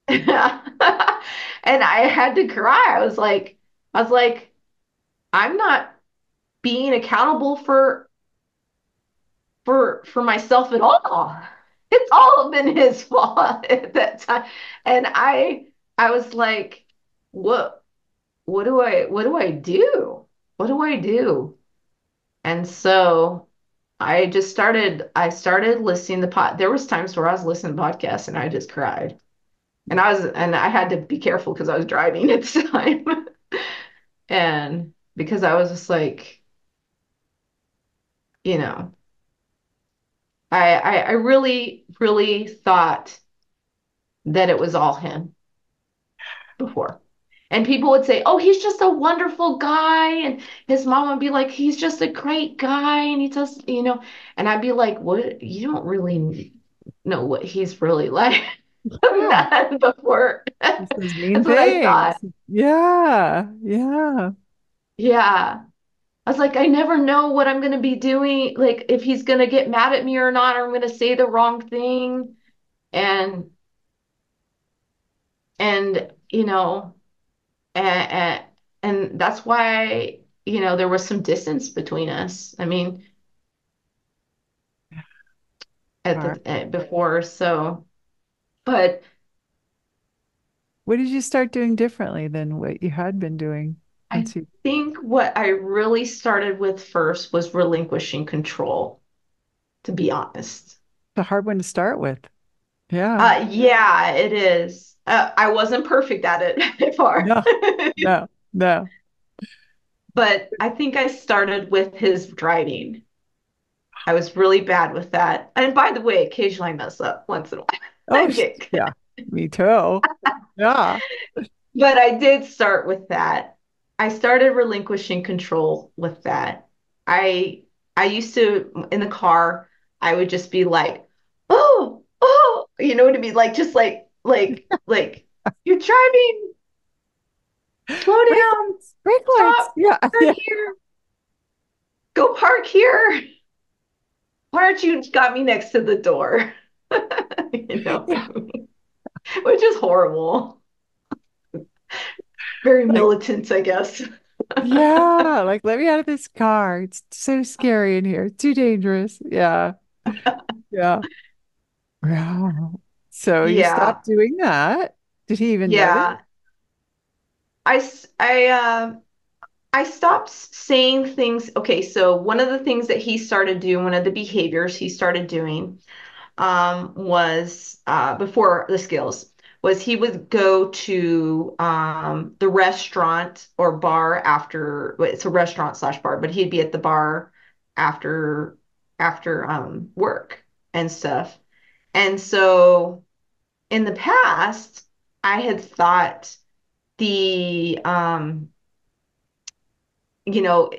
and I had to cry. I was like, I'm not being accountable for myself at all. It's all been his fault at that time. And I was like, what do I do? What do I do? And so I started listening to there was times where I was listening to podcasts and I just cried. And I had to be careful because I was driving at the time. And because I was just like, you know, I really, really thought that it was all him before. And people would say, "Oh, he's just a wonderful guy." And his mom would be like, "He's just a great guy." And he does, and I'd be like, "What? You don't really know what he's really like." Yeah. Not before. He says mean That's what I thought. things. Yeah. Yeah. Yeah. I was like, I never know what I'm going to be doing, like if he's going to get mad at me or not, or I'm going to say the wrong thing. And, and, and, and that's why, there was some distance between us. I mean, Hard. before. So, but What did you start doing differently than what you had been doing I once you think what I really started with first was relinquishing control, to be honest. it's a hard one to start with. Yeah. Yeah, it is. I wasn't perfect at it before. No, no, no. But I think I started with his driving. I was really bad with that. And by the way, occasionally I mess up once in a while. Oh, I get, yeah, me too. Yeah. but I did start with that. I started relinquishing control with that. I I used to in the car, I would just be like, oh, oh, you know what I mean? Like just like you're driving, slow Brake down, lights, brake lights. stop, Yeah, park yeah. here, go park here. Why aren't you got me next to the door? You know, Yeah. which is horrible. Very Like, militant, I guess. yeah, like let me out of this car. It's so scary in here. It's too dangerous. Yeah. Yeah. Yeah. So you Yeah, stopped doing that. Did he even notice? yeah. I stopped saying things. Okay, so one of the things that he started doing, one of the behaviors he started doing, was before the skills, was he would go to the restaurant or bar after. Well, it's a restaurant slash bar, but he'd be at the bar after work and stuff. And so in the past, I had thought the you know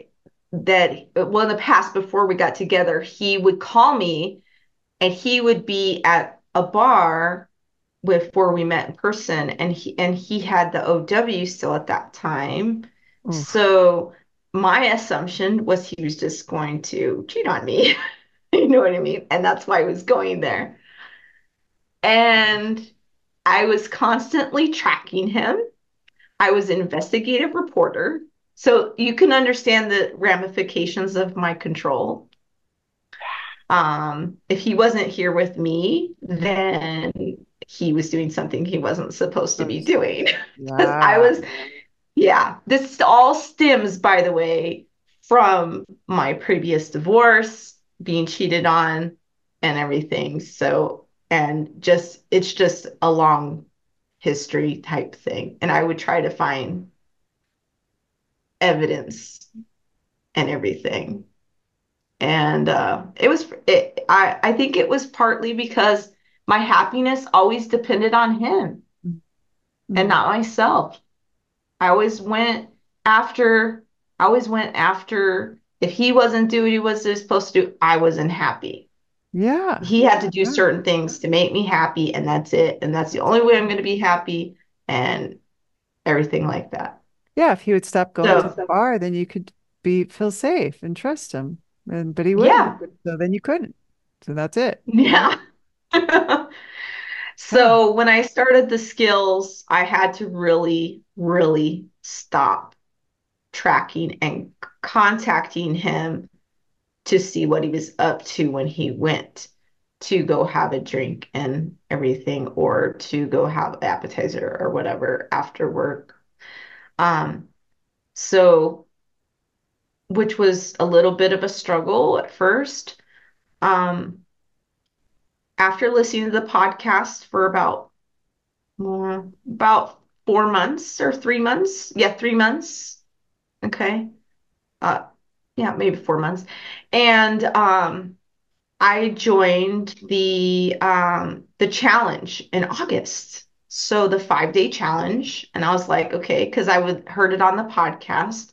that well in the past before we got together, he would call me and he would be at a bar before we met in person, and he had the OW still at that time. Oof. So my assumption was he was just going to cheat on me. You know what I mean? And that's why I was going there. And I was constantly tracking him. I was an investigative reporter. So you can understand the ramifications of my control. If he wasn't here with me, then he was doing something he wasn't supposed to be Those- doing. Because I Yeah. was, yeah, this all stems, by the way, from my previous divorce, being cheated on, and everything. So, and just, it's just a long history type thing. And I would try to find evidence and everything. And I think it was partly because my happiness always depended on him and Mm. not myself. I always went after, I always went after, if he wasn't doing what he was supposed to do, I wasn't happy. Yeah. He had to do Yeah. certain things to make me happy, and that's it. And that's the That's only way I'm right. going to be happy, and everything like that. Yeah, if he would stop going to the So, bar, then you could be feel safe and trust him. And but he wouldn't. Yeah. So then you couldn't. So that's it, right? Yeah. Huh. So when I started the skills, I had to really, really stop tracking and contacting him to see what he was up to when he went to go have a drink and everything, or to go have appetizer or whatever after work. Um, so which was a little bit of a struggle at first. Um, After listening to the podcast for about 4 months or 3 months, yeah, 3 months. Okay. Uh, yeah, maybe 4 months. And I joined the challenge in August. So the 5 day challenge. And I was like, okay, because I would heard it on the podcast.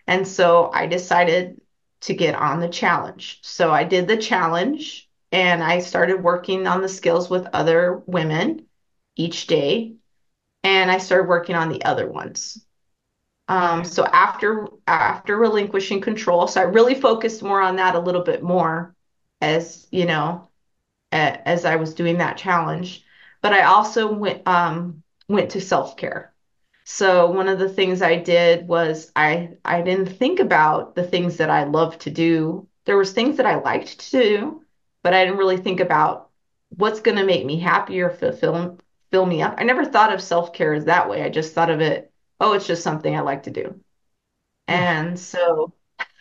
And so I decided to get on the challenge. So I did the challenge and I started working on the skills with other women each day. And I started working on the other ones. So after relinquishing control, so I really focused more on that a little bit more as as I was doing that challenge. But I also went to self-care. So one of the things I did was I didn't think about the things that I love to do. There was things that I liked to do, but I didn't really think about what's going to make me happy or fill me up. I never thought of self-care as that way. I just thought of it, oh, it's just something I like to do. Yeah. And so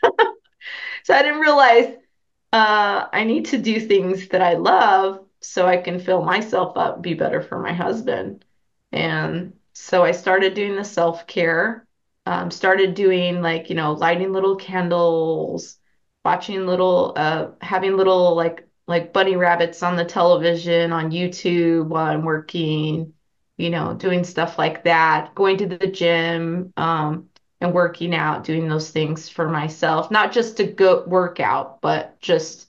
I didn't realize I need to do things that I love so I can fill myself up, be better for my husband. And so I started doing the self-care, started doing like, lighting little candles, watching having little like bunny rabbits on the television on YouTube while I'm working, doing stuff like that, going to the gym, and working out, doing those things for myself, not just to go work out, but just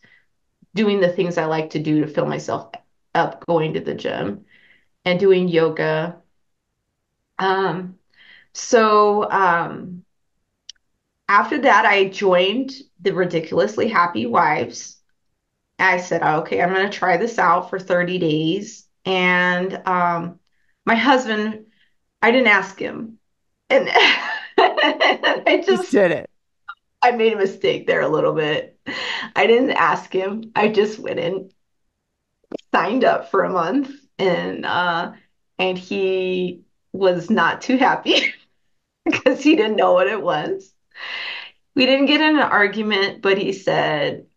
doing the things I like to do to fill myself up, going to the gym and doing yoga. Um, so after that, I joined the Ridiculously Happy Wives. I said, oh, okay, I'm going to try this out for 30 days. And my husband, I didn't ask him. And Just did it. I made a mistake there a little bit. I didn't ask him. I just went in, signed up for a month, and he was not too happy because he didn't know what it was. We didn't get in an argument, but he said,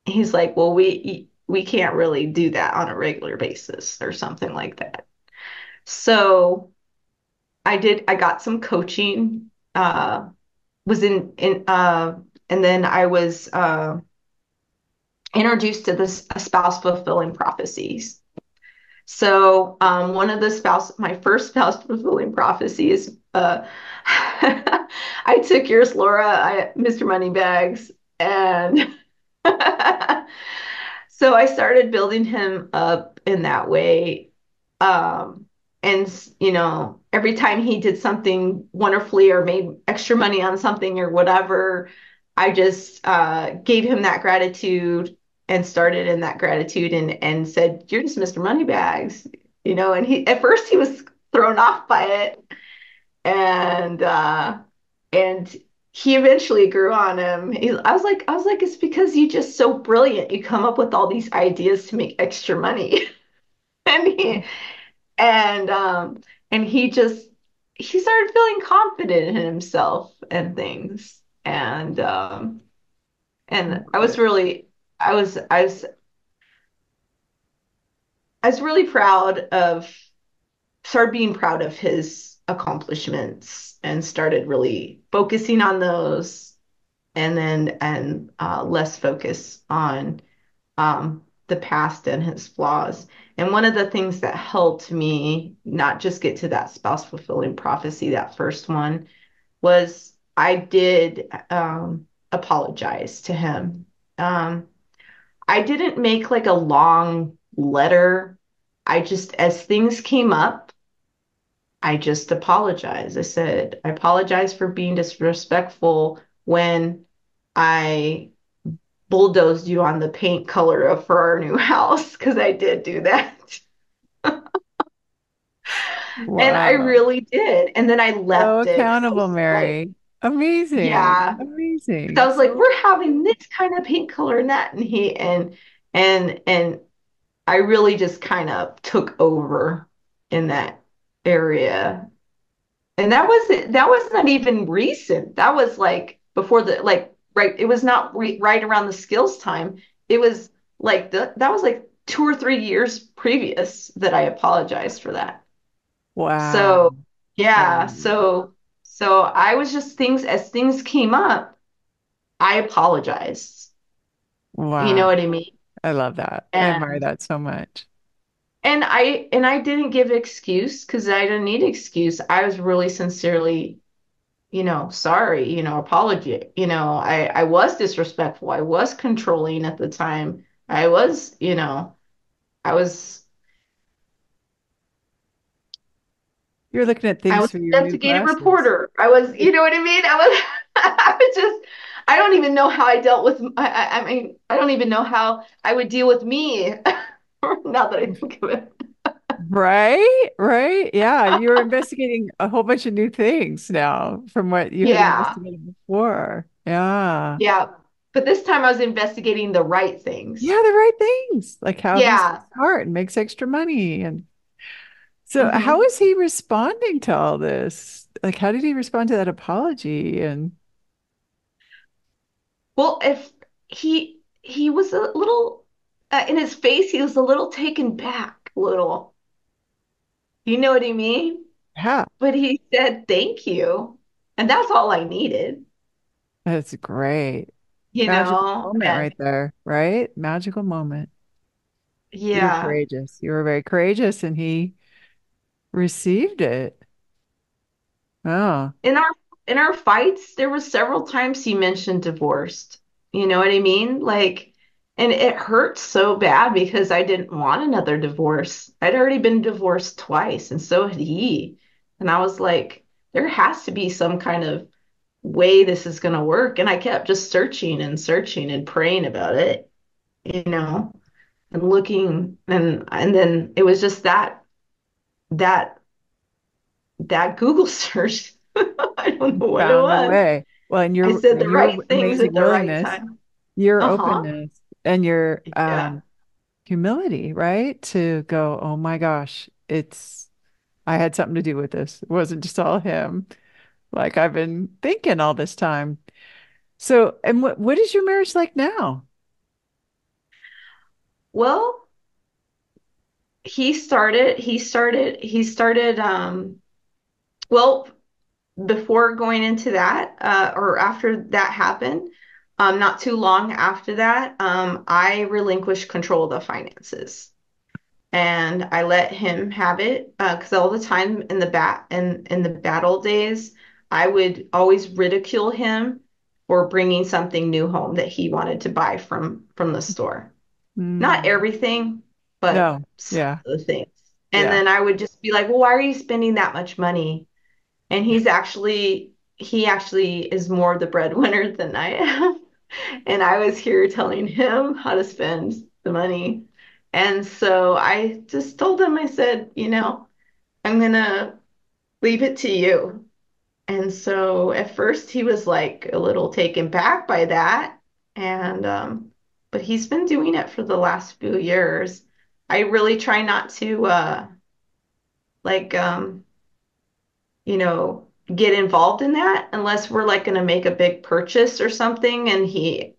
he's like, well, we can't really do that on a regular basis or something like that. So I got some coaching, was in and then I was introduced to this spouse fulfilling prophecies. So one of my first spouse fulfilling prophecy is I took yours, Laura, Mr. Moneybags, and so I started building him up in that way. Um, and every time he did something wonderfully or made extra money on something or whatever, I just gave him that gratitude and started in that gratitude and said, "You're just Mr. Moneybags," And he at first he was thrown off by it, and and he eventually grew on him. I was like, it's because you're just so brilliant. You come up with all these ideas to make extra money, and Oh, and um he started feeling confident in himself and things, and I was good. really I was I was I was really proud of started being proud of his accomplishments and started really focusing on those, and less focus on the past and his flaws. And one of the things that helped me not just get to that spouse fulfilling prophecy, that first one, was I did apologize to him. I didn't make like a long letter. I just, as things came up, I just apologized. I said, I apologize for being disrespectful when I bulldozed you on the paint color of for our new house because I did do that. And I Wow. really did. And then I So left it because I accountable, was like, Mary. Amazing. yeah. So I Amazing. was like, So we're having this kind of paint color and that. And I really just kind of took over in that area. And that was not even recent. That was like before the like right. It was not right around the skills time. It was like that was like 2 or 3 years previous that I apologized for that. wow. So yeah, Wow. so I was just things as things came up, I apologized. You know Wow. what I mean? I love that. I admire And that so much. and I didn't give excuse because I didn't need excuse. I was really sincerely, sorry, apology. I was disrespectful. I was controlling at the time. I was You're looking at I things was through your new investigative glasses. reporter. I was, you know what I mean? I was I was just I don't even know how I dealt with I mean, I don't even know how I would deal with me now that I think of it. Right? Right? Yeah. You're investigating a whole bunch of new things now from what you had Yeah. investigated before. Yeah. Yeah. But this time I was investigating the right things. Yeah, the right things, like how he's Yeah. smart and makes extra money. And so how Hmm. is he responding to all this? Like, how did he respond to that apology? And Well, if he was a little in his face, he was a little taken back, a little. You know what I mean? yeah, But he said thank you. And that's all I needed, that's great. you Magical know? moment And right there, right? Magical moment. You were yeah. courageous. You were very courageous, and he received it. Oh, In our fights, there were several times he mentioned divorced. You know what I mean? Like, and it hurt so bad because I didn't want another divorce. I'd already been divorced twice, and so had he. And I was like, there has to be some kind of way this is going to work. And I kept just searching and praying about it, you know, and looking and then it was just that that Google search. I don't know you what it found a was. way. Well, and I said the your right things amazing at the right willingness, time. your Uh-huh. openness, and your Yeah. humility, right? To go, oh my gosh, I had something to do with this. It wasn't just all him. Like I've been thinking all this time. So, and what is your marriage like now? Well, he started well, before going into that, or after that happened, not too long after that, I relinquished control of the finances. And I let him have it because all the time in the bad old days, I would always ridicule him for bringing something new home that he wanted to buy from the store. Not Mm, everything, but no. some Yeah. of the things. And Yeah. then I would just be like, "Well, why are you spending that much money?" And he actually is more the breadwinner than I am. And I was here telling him how to spend the money. And so I just told him, I said, I'm gonna leave it to you. And so at first he was like a little taken back by that. And but he's been doing it for the last few years. I really try not to like get involved in that unless we're like going to make a big purchase or something and he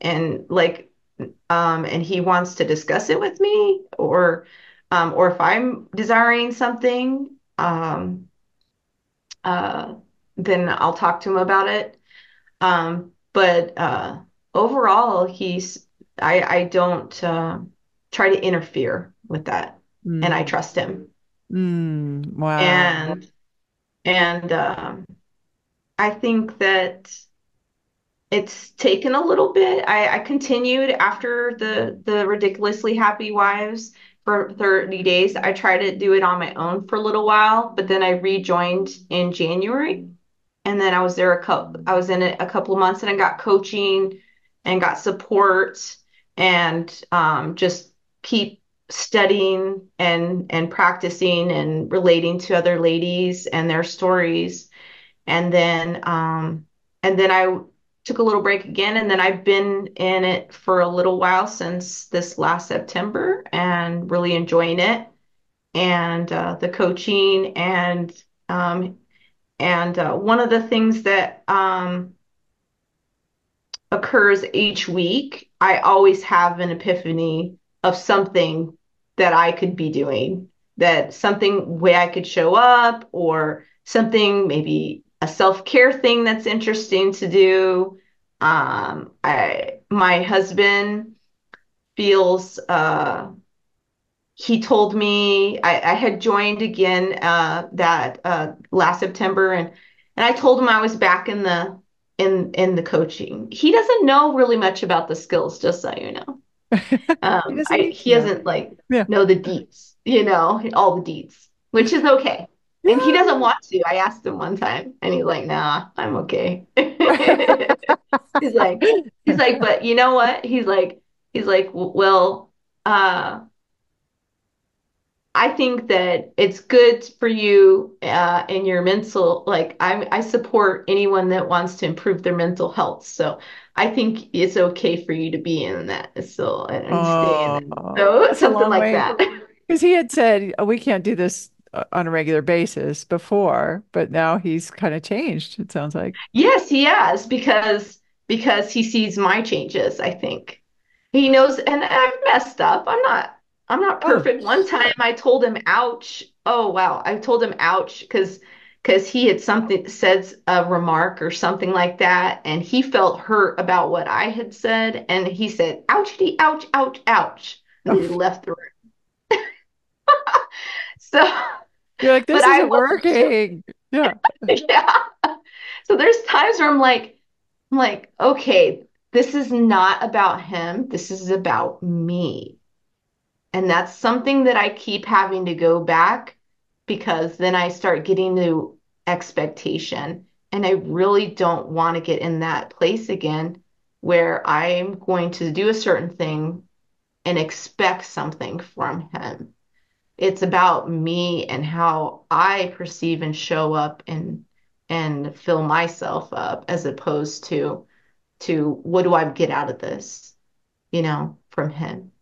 wants to discuss it with me or if I'm desiring something uh then I'll talk to him about it. But overall I don't try to interfere with that and I Mm, trust him wow. and I think that it's taken a little bit. I continued after the ridiculously happy wives for 30 days. I tried to do it on my own for a little while, but then I rejoined in January. And then I was in it a couple of months and I got coaching and got support and just keep studying and practicing and relating to other ladies and their stories. And then I took a little break again, and then I've been in it for a little while since this last September and really enjoying it and the coaching and one of the things that occurs each week, I always have an epiphany of something that I could be doing, that something way I could show up, or something maybe a self-care thing that's interesting to do. My husband feels he told me I had joined again that last September, and I told him I was back in the coaching. He doesn't know really much about the skills, just so you know. He doesn't need to He know. doesn't like Yeah. know the deets, all the deets, which is okay. And he doesn't want to. I asked him one time, and he's like, "Nah, I'm okay." He's like, but you know what? He's like, well, I think that it's good for you in your mental, like I support anyone that wants to improve their mental health. So I think it's okay for you to be in that. So and stay in it. Oh, So that's a something long like way. that. Because he had said, "Oh, we can't do this on a regular basis before, but now he's kind of changed, it sounds like. Yes, he has because he sees my changes, I think. He knows, and I've messed up. I'm not Oh, perfect. One time sure. I told him ouch. Oh wow. I told him ouch because he had something said a remark or something like that, and he felt hurt about what I had said, and he said ouchity ouch ouch ouch. And then he Oh, left the room. So you're like, but this I isn't wasn't sure. working. Yeah. Yeah. So there's times where I'm like, okay, this is not about him. This is about me. And that's something that I keep having to go back because then I start getting to expectation. And I really don't want to get in that place again where I'm going to do a certain thing and expect something from him. It's about me and how I perceive and show up and fill myself up as opposed to what do I get out of this, from him.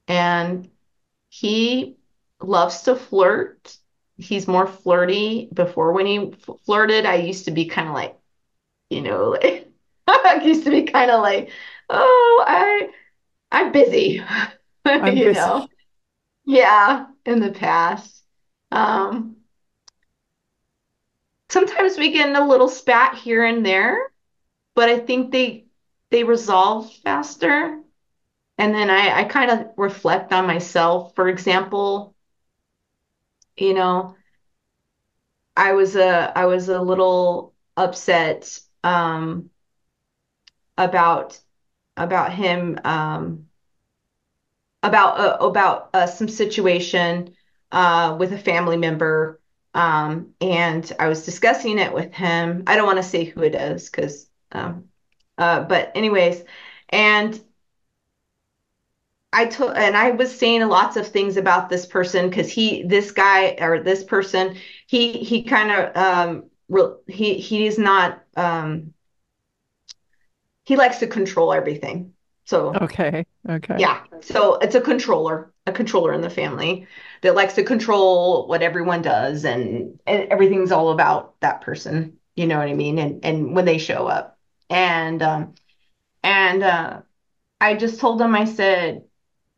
And he loves to flirt. He's more flirty. Before when he flirted, I used to be kind of like, like, I used to be kind of like, oh, I'm busy, I'm you busy. know. Yeah, in the past. Um, Sometimes we get in a little spat here and there, but I think they resolve faster. And then I kind of reflect on myself. For example, you know, I was a little upset about him about some situation with a family member, and I was discussing it with him. I don't want to say who it is because but anyways, and I was saying lots of things about this person because this guy or this person, he kind of he's not he likes to control everything. So Okay. Okay. yeah, so it's a controller in the family that likes to control what everyone does, and everything's all about that person. You know what I mean? And when they show up, and and I just told him, I said,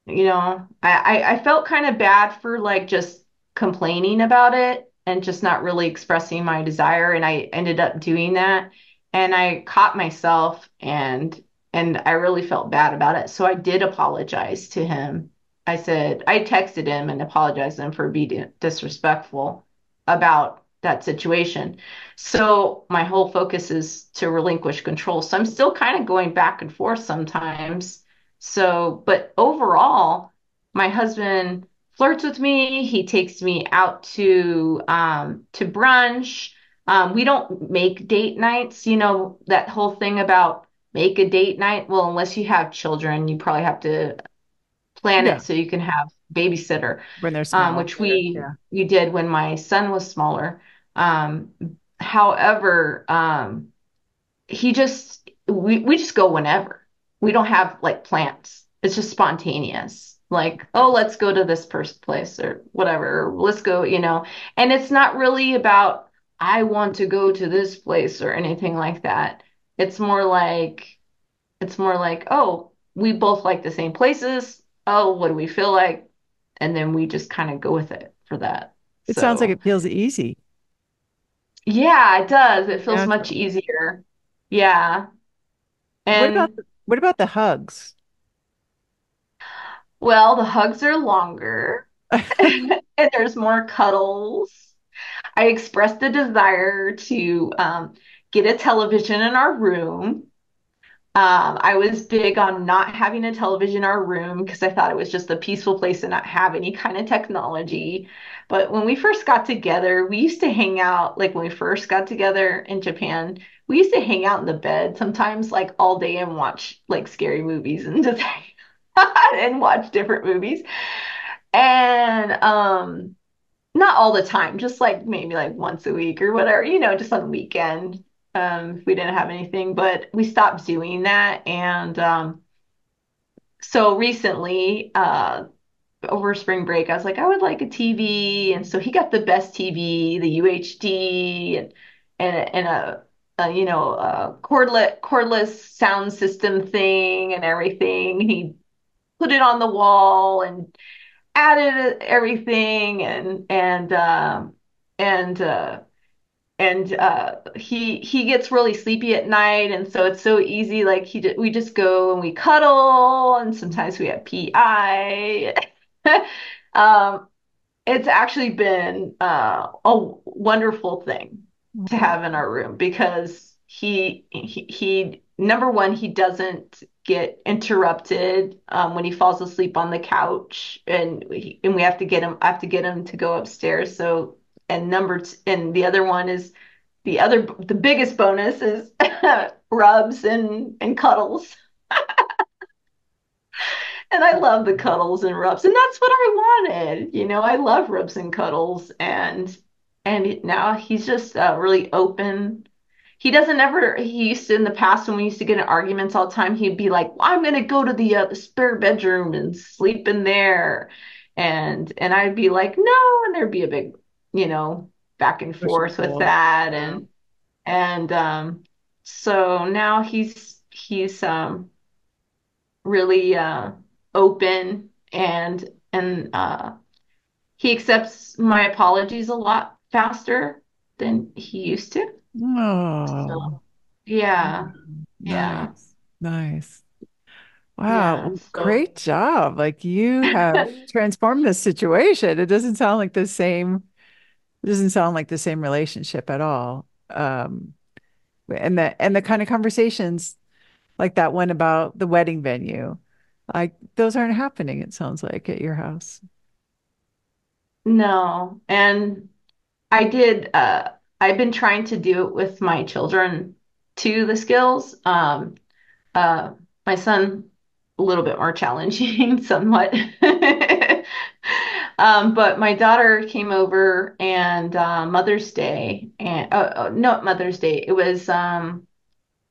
I felt kind of bad for like just complaining about it and just not really expressing my desire. And I ended up doing that. And I caught myself and I really felt bad about it. So I did apologize to him. I texted him and apologized to him for being disrespectful about that situation. So my whole focus is to relinquish control. So I'm still kind of going back and forth sometimes, but overall, my husband flirts with me. He takes me out to brunch. We don't make date nights, that whole thing about make a date night. Well, unless you have children, you probably have to plan it Yeah, so you can have babysitter, when they're small. which Yeah. we did when my son was smaller. Um, however, we just go whenever. We don't have like plans. It's just spontaneous. Like, oh, Nice. let's go to this first place or whatever. Or let's go, And it's not really about I want to go to this place or anything like that. It's more like oh, we both like the same places. Oh, what do we feel like? And then we just kind of go with it for that. It sounds like So, it feels easy, yeah, it does. It feels much natural. easier. Yeah. What about And what about the hugs? well, the hugs are longer and there's more cuddles. I expressed the desire to get a television in our room. I was big on not having a television in our room because I thought it was just a peaceful place to not have any kind of technology. But when we first got together, we used to hang out, like when we first got together in Japan, we used to hang out in the bed sometimes like all day and watch like scary movies and just and watch different movies. And not all the time, just like maybe like once a week or whatever, just on the weekend, if we didn't have anything. But we stopped doing that. And so recently, over spring break, I was like, I would like a TV. And so he got the best TV, the UHD, and a cordless sound system thing and everything. He put it on the wall and added everything and he gets really sleepy at night, and so it's so easy. Like we just go and we cuddle, and sometimes we have PI. um, it's actually been a wonderful thing to Oh, have in our room because he number one, he doesn't get interrupted when he falls asleep on the couch, and we have to get him. I have to get him to go upstairs. So and the other one is the biggest bonus is rubs and cuddles. And I love the cuddles and rubs, and that's what I wanted. I love rubs and cuddles, and now he's just really open. He doesn't ever. He used to in the past when we used to get in arguments all the time. He'd be like, well, "I'm gonna go to the spare bedroom and sleep in there," and I'd be like, "No," and there'd be a big, back and push and forth with pull. that, Yeah. and so now he's really open and he accepts my apologies a lot faster than he used to. Oh, So yeah, yeah, nice. Nice. Wow. yeah. Well, So great job. Like you have transformed this situation. It doesn't sound like the same relationship at all. And the kind of conversations like that one about the wedding venue, like those aren't happening, it sounds like, at your house. no, and I did. I've been trying to do it with my children too. The skills. Uh, my son a little bit more challenging, somewhat. But my daughter came over and Mother's Day and not Mother's Day. It was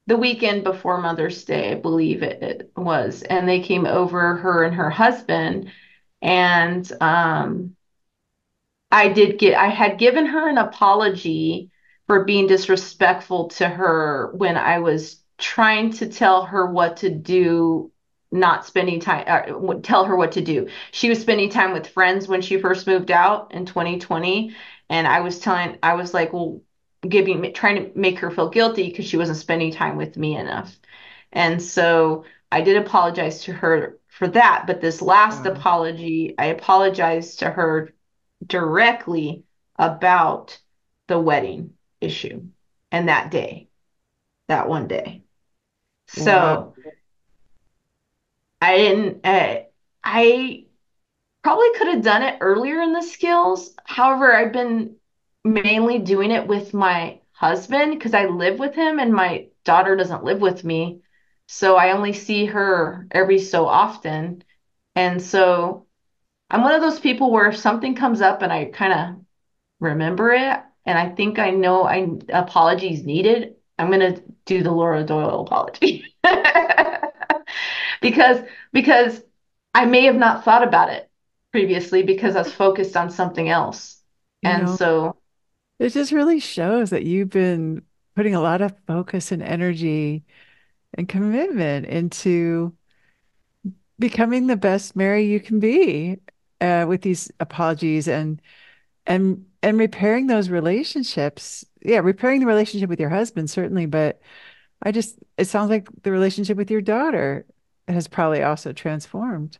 the weekend before Mother's Day, I believe it was, and they came over, her and her husband, and I had given her an apology for being disrespectful to her when I was trying to tell her what to do, not spending time, tell her what to do. She was spending time with friends when she first moved out in 2020. And I was like, well, trying to make her feel guilty because she wasn't spending time with me enough. And so I did apologize to her for that. But this last Wow. apology, I apologized to her directly about the wedding issue and that day, that one day. Wow. So I didn't, I probably could have done it earlier in the skills. However, I've been mainly doing it with my husband because I live with him and my daughter doesn't live with me. So I only see her every so often. And so I'm one of those people where if something comes up and I kind of remember it and I think I know I apologies needed, I'm gonna do the Laura Doyle apology. because because I may have not thought about it previously because I was focused on something else. You And know, so, it just really shows that you've been putting a lot of focus and energy and commitment into becoming the best Mary you can be with these apologies and repairing those relationships. Yeah, repairing the relationship with your husband, certainly, but it sounds like the relationship with your daughter has probably also transformed.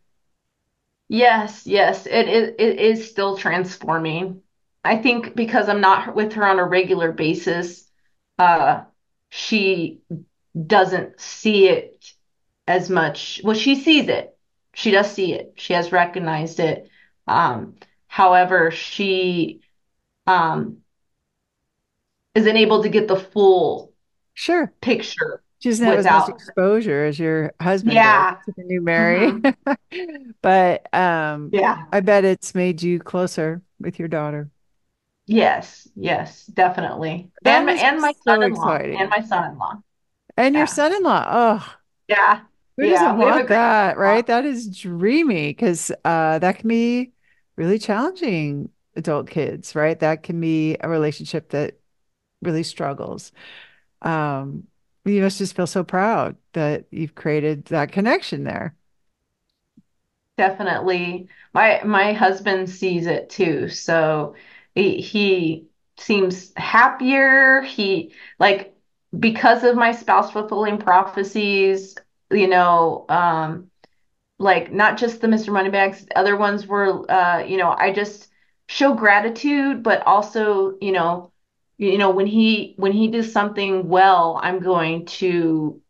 yes, yes, it is still transforming. I think because I'm not with her on a regular basis, uh, she doesn't see it as much. Well, she sees it. She does see it. She has recognized it. Um, However, she um, isn't able to get the full Sure. picture She doesn't have as much without. exposure as your husband does Yeah. to the new Mary. Hmm. But Yeah. I bet it's made you closer with your daughter. Yes. Yes. Definitely. That And must be my so son-in-law and exciting. my son-in-law. And your Yeah. son-in-law. Oh, Yeah. who doesn't Yeah. We have a want great that, son-in-law. right? That is dreamy because that can be really challenging adult kids, right? That can be a relationship that really struggles. Um, you must just feel so proud that you've created that connection there. Definitely. My husband sees it too. So he seems happier. He like because of my spouse fulfilling prophecies, you know, like not just the Mr. Moneybags, other ones were I just show gratitude, but also, when he does something well, I'm going to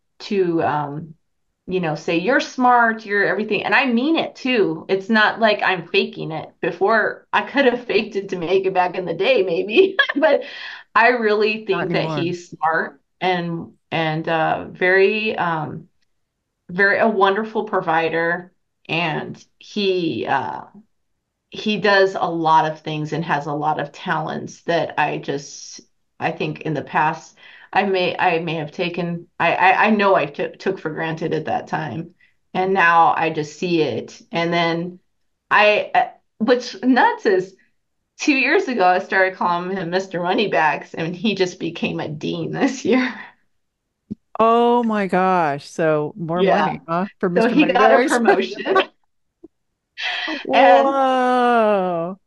say you're smart, you're everything. And I mean it too. It's not like I'm faking it. Before I could have faked it to make it back in the day, maybe, but I really Not think that anymore. he's smart and very a wonderful provider, and he does a lot of things and has a lot of talents that I think in the past I may have taken I know I took for granted at that time, and now I just see it. And then what's nuts is 2 years ago I started calling him Mr. Moneybags, and he just became a dean this year. Oh my gosh. So more Yeah. money, huh? For So Mr. he got a Moneybags. promotion. And Whoa.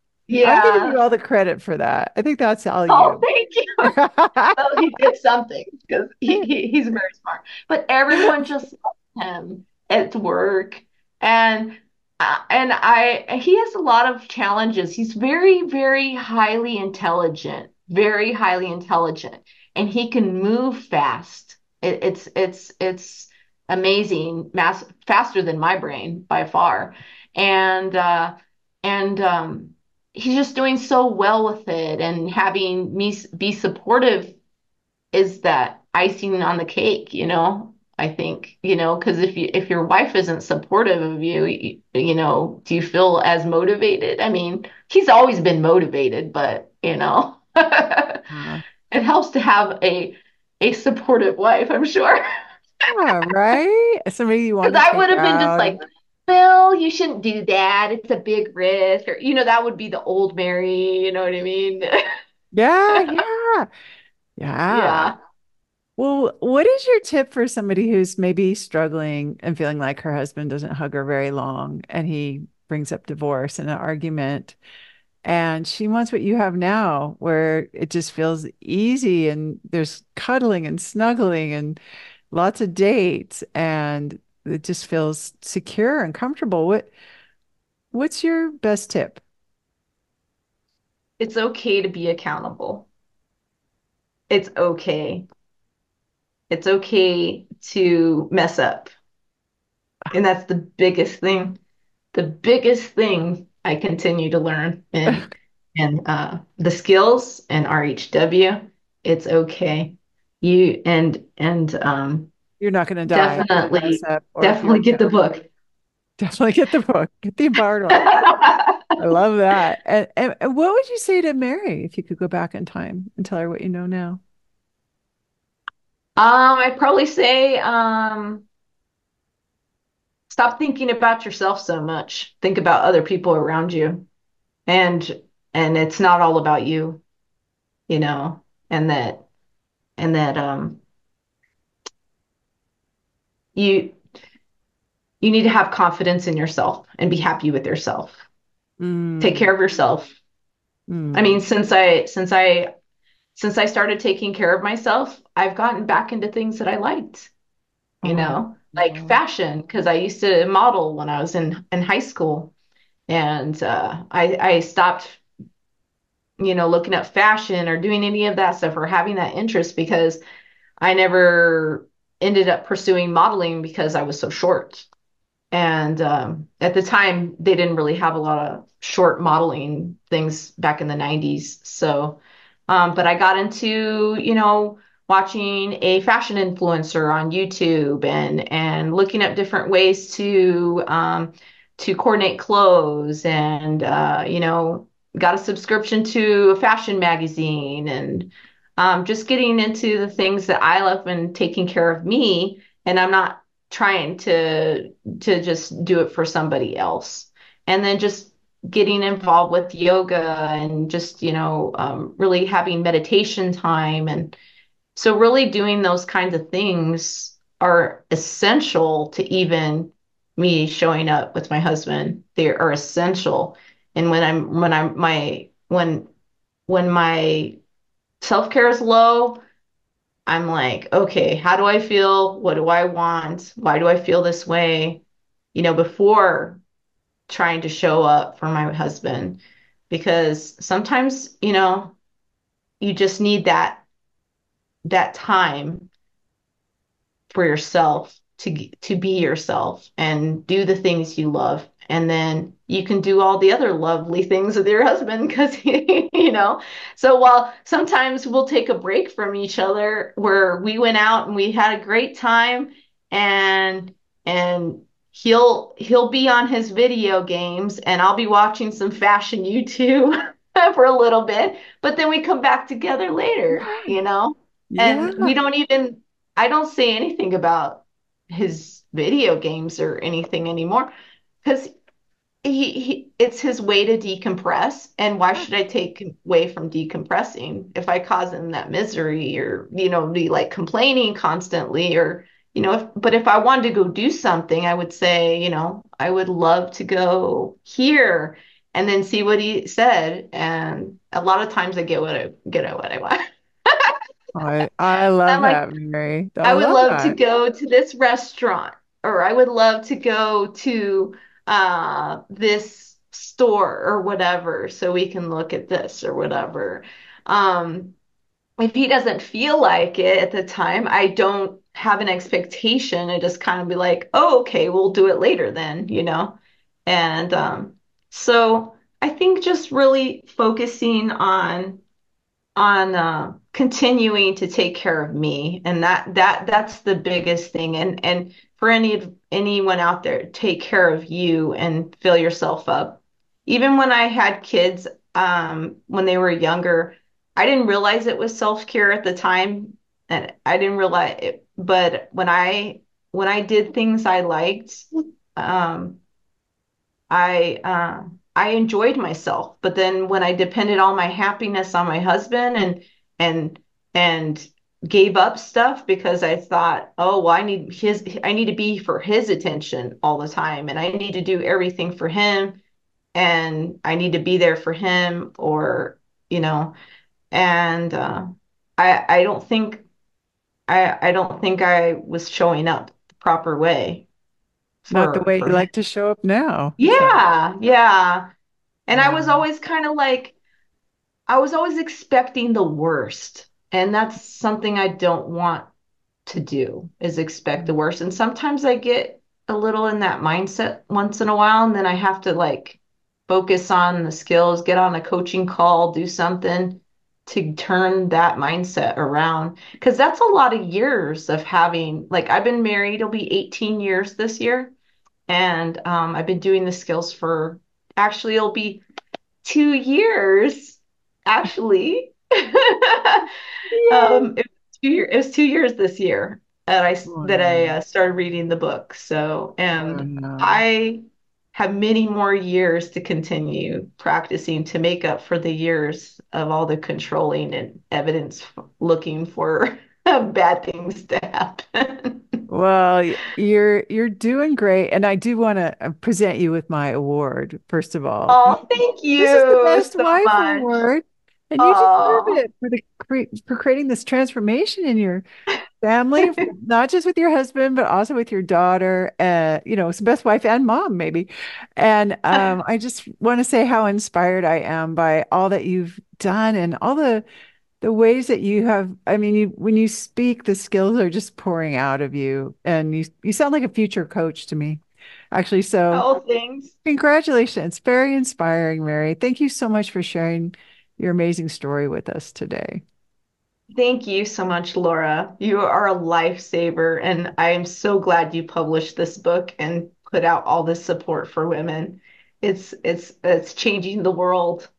I'm giving yeah. you all the credit for that. I think that's all Oh, you. thank you. Well, he did something because he's very smart. But everyone just loves him at work, and he has a lot of challenges. He's very very highly intelligent, and he can move fast. It's amazing, faster than my brain by far, and he's just doing so well with it, and having me be supportive is that icing on the cake, I think, because if your wife isn't supportive of do you feel as motivated? I mean, he's always been motivated, but it Uh, helps to have a supportive wife, I'm sure. yeah, right? Somebody you want Because to I would take have been just out like, and Bill, you shouldn't do that. It's a big risk. Or, that would be the old Mary, you know what I mean? yeah, yeah. Yeah. Yeah. Well, what is your tip for somebody who's maybe struggling and feeling like her husband doesn't hug her very long and he brings up divorce in an argument and she wants what you have now, where it just feels easy and there's cuddling and snuggling and lots of dates and it just feels secure and comfortable. What's your best tip? It's okay to be accountable. It's okay. It's okay to mess up. And that's the biggest thing. The biggest thing I continue to learn in the skills and RHW. It's okay. You and You're not going to die if you mess Definitely, up or if you're definitely get upset. the book. Definitely get the book. Get the empowered wife. I love that. And what would you say to Mary if you could go back in time and tell her what you know now? I'd probably say, stop thinking about yourself so much. Think about other people around you. And and it's not all about you, you know, and that you you need to have confidence in yourself and be happy with yourself. Take Mm, care of yourself. I mm. mean, since I started taking care of myself, I've gotten back into things that I liked, Oh, like oh. fashion, because I used to model when I was in high school. And I stopped, looking up fashion or doing any of that stuff or having that interest because I never ended up pursuing modeling because I was so short. And at the time, they didn't really have a lot of short modeling things back in the 90s. So, but I got into, watching a fashion influencer on YouTube and looking up different ways to coordinate clothes and, got a subscription to a fashion magazine and just getting into the things that I love and taking care of me. And I'm not trying to just do it for somebody else. And then just getting involved with yoga and just, really having meditation time. And so, really doing those kinds of things are essential to even me showing up with my husband. They are essential. And when my self-care is low, I'm like, okay, how do I feel? What do I want? Why do I feel this way? Before trying to show up for my husband. Because sometimes, you just need that time for yourself to be yourself and do the things you love, and then you can do all the other lovely things with your husband because so while sometimes we'll take a break from each other where we went out and we had a great time, and he'll be on his video games and I'll be watching some fashion YouTube for a little bit, but then we come back together later, Yeah. and we don't even I don't say anything about his video games or anything anymore because it's his way to decompress. And why should I take away from decompressing if I cause him that misery or, be like complaining constantly or, but if I wanted to go do something, I would say, I would love to go here and then see what he said. And a lot of times I get what I want. I I'm love like, that, Mary. I I would love love to that. go to this restaurant, or I would love to go to this store or whatever, so we can look at this or whatever. Um, if he doesn't feel like it at the time, I don't have an expectation. I just kind of be like, oh, okay, we'll do it later then. And so I think just really focusing on continuing to take care of me, and that's the biggest thing. And for anyone out there, take care of you and fill yourself up. Even when I had kids, when they were younger, I didn't realize it was self-care at the time, and I didn't realize it, but when I did things I liked, um I enjoyed myself. But then when I depended all my happiness on my husband and and gave up stuff because I thought, oh, well, I need to be for his attention all the time and I need to do everything for him and I need to be there for him, or you know, and I don't think I don't think I was showing up the proper way Not the way for you him. like to show up now. So, Yeah, yeah. And I yeah. was always kind of like, I was always expecting the worst. And that's something I don't want to do, is expect the worst. And sometimes I get a little in that mindset once in a while, and then I have to like focus on the skills, get on a coaching call, do something. to turn that mindset around. Because that's a lot of years of having, like, I've been married, it'll be 18 years this year. And I've been doing the skills for actually, it'll be 2 years, actually. Yay. It was 2 years this year that I Wow. started reading the book. So, and Wow. I have many more years to continue practicing to make up for the years of all the controlling and evidence looking for bad things to happen. Well, you're doing great, and I do want to present you with my award. First of all, Oh, thank this is the you Best so Wife much. Award, and you deserve Oh, it for for creating this transformation in your family, not just with your husband, but also with your daughter. It's best wife and mom, maybe. And I just want to say how inspired I am by all that you've done and all the ways that you have. I mean, when you speak, the skills are just pouring out of you, and you sound like a future coach to me, actually. So oh, thanks. congratulations. Very inspiring, Mary. Thank you so much for sharing your amazing story with us today. Thank you so much, Laura. You are a lifesaver, and I am so glad you published this book and put out all this support for women. It's changing the world,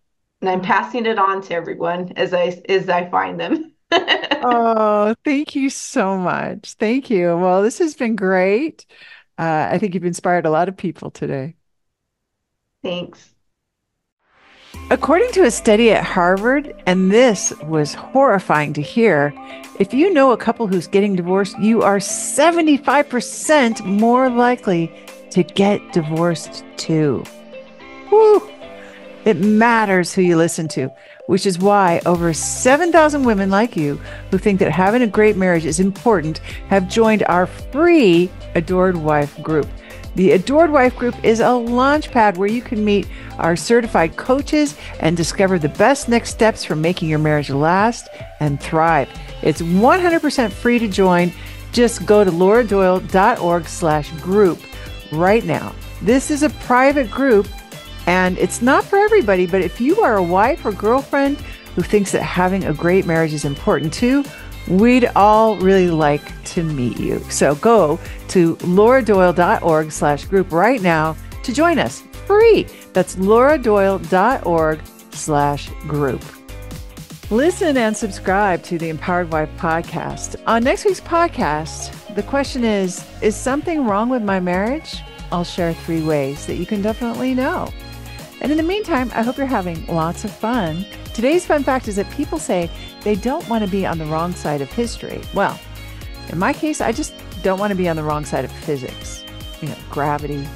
and I'm passing it on to everyone as I find them. Oh, thank you so much. Thank you. Well, this has been great. I think you've inspired a lot of people today. Thanks. According to a study at Harvard, and this was horrifying to hear, if you know a couple who's getting divorced, you are 75% more likely to get divorced too. Woo! It matters who you listen to, which is why over 7,000 women like you who think that having a great marriage is important have joined our free Adored Wife group. The Adored Wife group is a launch pad where you can meet our certified coaches and discover the best next steps for making your marriage last and thrive. It's 100% free to join. Just go to lauradoyle.org/group right now. This is a private group and it's not for everybody, but if you are a wife or girlfriend who thinks that having a great marriage is important too, we'd all really like to meet you. So go to lauradoyle.org/group right now to join us free. That's lauradoyle.org/group. Listen and subscribe to the Empowered Wife podcast. On next week's podcast, the question is something wrong with my marriage? I'll share 3 ways that you can definitely know. And in the meantime, I hope you're having lots of fun. Today's fun fact is that people say they don't want to be on the wrong side of history. Well, in my case, I just don't want to be on the wrong side of physics. Gravity,